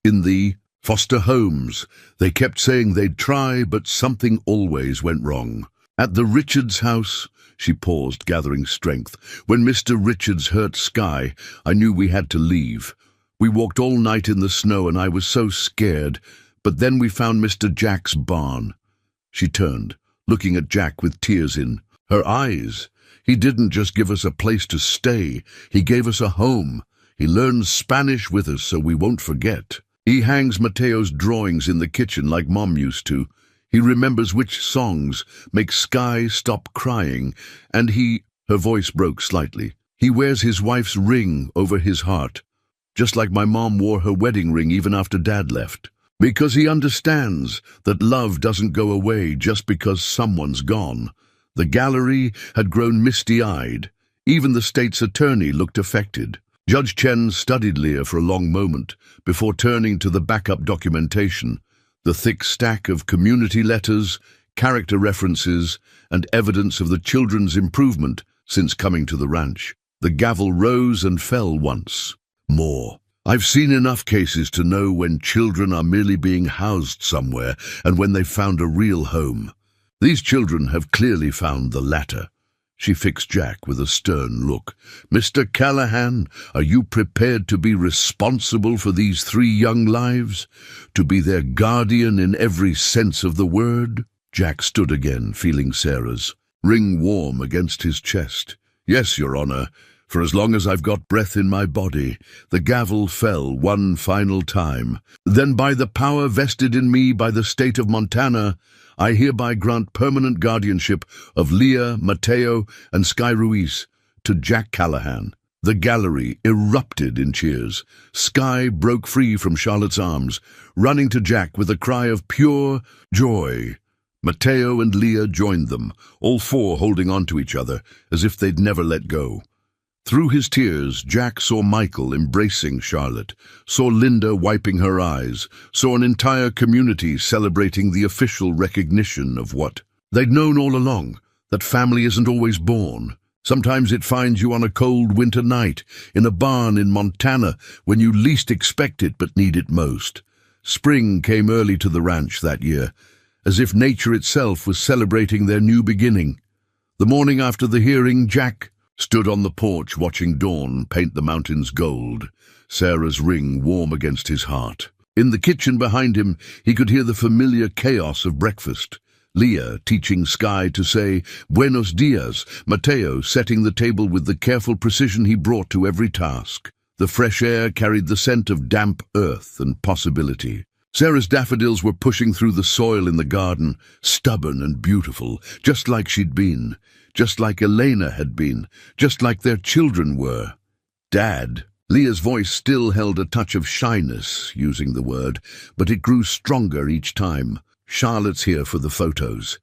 In the foster homes, they kept saying they'd try, but something always went wrong. At the Richards house, she paused, gathering strength. When Mr. Richards hurt Skye, I knew we had to leave. We walked all night in the snow and I was so scared, but then we found Mr. Jack's barn. She turned, looking at Jack with tears in her eyes. He didn't just give us a place to stay, he gave us a home. He learns Spanish with us so we won't forget. He hangs Mateo's drawings in the kitchen like Mom used to. He remembers which songs make Skye stop crying, and her voice broke slightly. He wears his wife's ring over his heart, just like my mom wore her wedding ring even after Dad left. Because he understands that love doesn't go away just because someone's gone. The gallery had grown misty-eyed. Even the state's attorney looked affected. Judge Chen studied Leah for a long moment before turning to the backup documentation, the thick stack of community letters, character references, and evidence of the children's improvement since coming to the ranch. The gavel rose and fell once more. I've seen enough cases to know when children are merely being housed somewhere and when they've found a real home. These children have clearly found the latter. She fixed Jack with a stern look. Mr. Callahan, are you prepared to be responsible for these 3 young lives? To be their guardian in every sense of the word? Jack stood again, feeling Sarah's ring warm against his chest. Yes, Your Honor. For as long as I've got breath in my body. The gavel fell one final time. Then by the power vested in me by the state of Montana, I hereby grant permanent guardianship of Leah, Mateo, and Sky Ruiz to Jack Callahan. The gallery erupted in cheers. Sky broke free from Charlotte's arms, running to Jack with a cry of pure joy. Mateo and Leah joined them, all 4 holding on to each other as if they'd never let go. Through his tears, Jack saw Michael embracing Charlotte, saw Linda wiping her eyes, saw an entire community celebrating the official recognition of what they'd known all along, that family isn't always born. Sometimes it finds you on a cold winter night, in a barn in Montana, when you least expect it but need it most. Spring came early to the ranch that year, as if nature itself was celebrating their new beginning. The morning after the hearing, Jack stood on the porch watching dawn paint the mountains gold, Sarah's ring warm against his heart. In the kitchen behind him, he could hear the familiar chaos of breakfast. Leah teaching Sky to say, "Buenos dias," Mateo setting the table with the careful precision he brought to every task. The fresh air carried the scent of damp earth and possibility. Sarah's daffodils were pushing through the soil in the garden, stubborn and beautiful, just like she'd been. Just like Elena had been, just like their children were. Dad. Leah's voice still held a touch of shyness, using the word, but it grew stronger each time. Charlotte's here for the photos.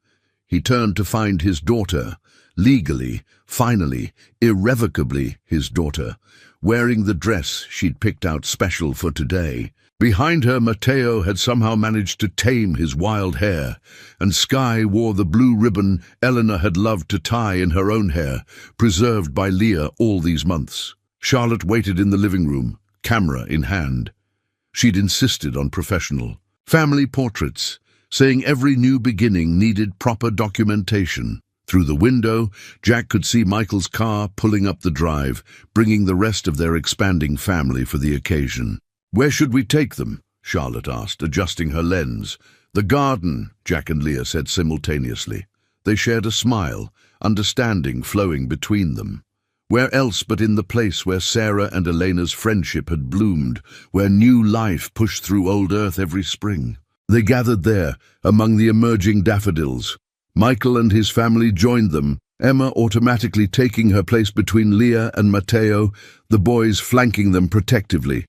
He turned to find his daughter, legally, finally, irrevocably his daughter, wearing the dress she'd picked out special for today. Behind her, Mateo had somehow managed to tame his wild hair, and Sky wore the blue ribbon Eleanor had loved to tie in her own hair, preserved by Leah all these months. Charlotte waited in the living room, camera in hand. She'd insisted on professional family portraits, saying every new beginning needed proper documentation. Through the window, Jack could see Michael's car pulling up the drive, bringing the rest of their expanding family for the occasion. "Where should we take them?" Charlotte asked, adjusting her lens. "The garden," Jack and Leah said simultaneously. They shared a smile, understanding flowing between them. Where else but in the place where Sarah and Elena's friendship had bloomed, where new life pushed through old earth every spring. They gathered there, among the emerging daffodils. Michael and his family joined them, Emma automatically taking her place between Leah and Mateo, the boys flanking them protectively.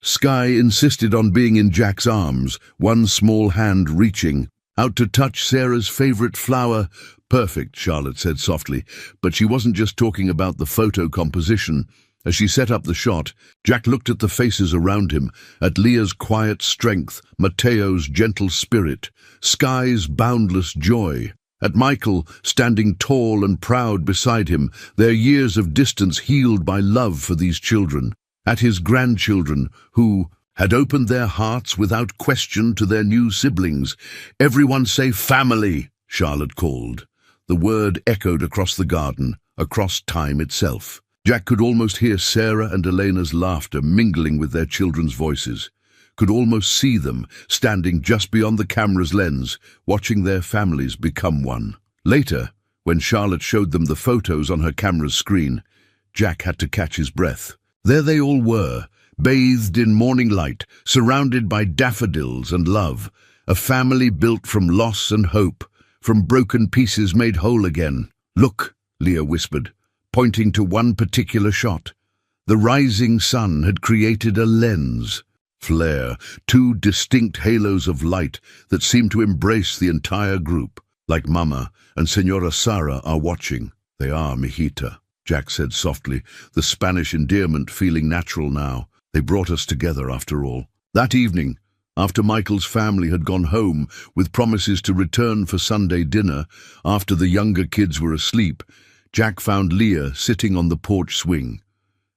Sky insisted on being in Jack's arms, one small hand reaching out to touch Sarah's favorite flower. "Perfect," Charlotte said softly, but she wasn't just talking about the photo composition. As she set up the shot, Jack looked at the faces around him, at Leah's quiet strength, Mateo's gentle spirit, Sky's boundless joy, at Michael standing tall and proud beside him, their years of distance healed by love for these children, at his grandchildren who had opened their hearts without question to their new siblings. "Everyone say family," Charlotte called. The word echoed across the garden, across time itself. Jack could almost hear Sarah and Elena's laughter mingling with their children's voices, could almost see them standing just beyond the camera's lens, watching their families become one. Later, when Charlotte showed them the photos on her camera's screen, Jack had to catch his breath. There they all were, bathed in morning light, surrounded by daffodils and love, a family built from loss and hope, from broken pieces made whole again. "Look," Leah whispered, pointing to one particular shot. The rising sun had created a lens, flare, 2 distinct halos of light that seemed to embrace the entire group. "Like Mama and Senora Sara are watching." "They are, mijita," Jack said softly, the Spanish endearment feeling natural now. "They brought us together after all." That evening, after Michael's family had gone home with promises to return for Sunday dinner, after the younger kids were asleep, Jack found Leah sitting on the porch swing.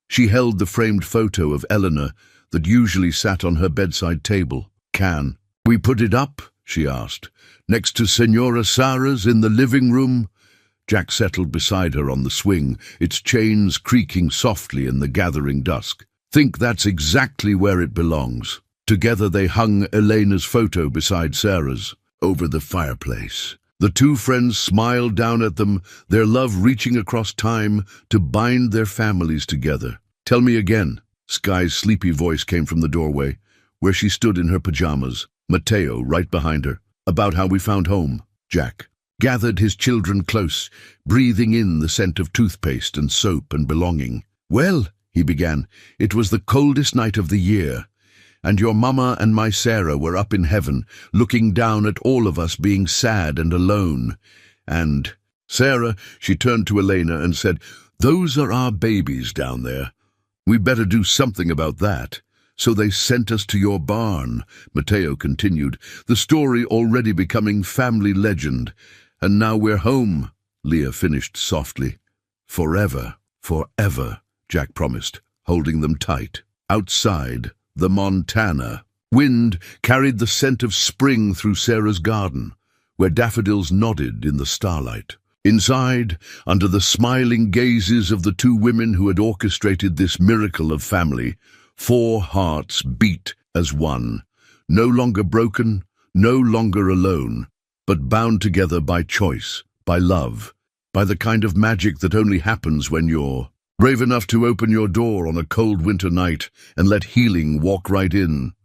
She held the framed photo of Eleanor, that usually sat on her bedside table. "Can we put it up?" she asked. "Next to Senora Sarah's in the living room?" Jack settled beside her on the swing, its chains creaking softly in the gathering dusk. "Think that's exactly where it belongs." Together they hung Elena's photo beside Sarah's, over the fireplace. The two friends smiled down at them, their love reaching across time to bind their families together. "Tell me again." Skye's sleepy voice came from the doorway, where she stood in her pajamas, Mateo right behind her. "About how we found home." Jack gathered his children close, breathing in the scent of toothpaste and soap and belonging. "Well," he began, "it was the coldest night of the year, and your mama and my Sarah were up in heaven, looking down at all of us being sad and alone. And Sarah," she turned to Elena and said, "those are our babies down there. We better do something about that. So they sent us to your barn," Mateo continued, the story already becoming family legend. "And now we're home," Leah finished softly. "Forever, forever," Jack promised, holding them tight. Outside, the Montana wind carried the scent of spring through Sarah's garden, where daffodils nodded in the starlight. Inside, under the smiling gazes of the two women who had orchestrated this miracle of family, 4 hearts beat as one, no longer broken, no longer alone, but bound together by choice, by love, by the kind of magic that only happens when you're brave enough to open your door on a cold winter night and let healing walk right in.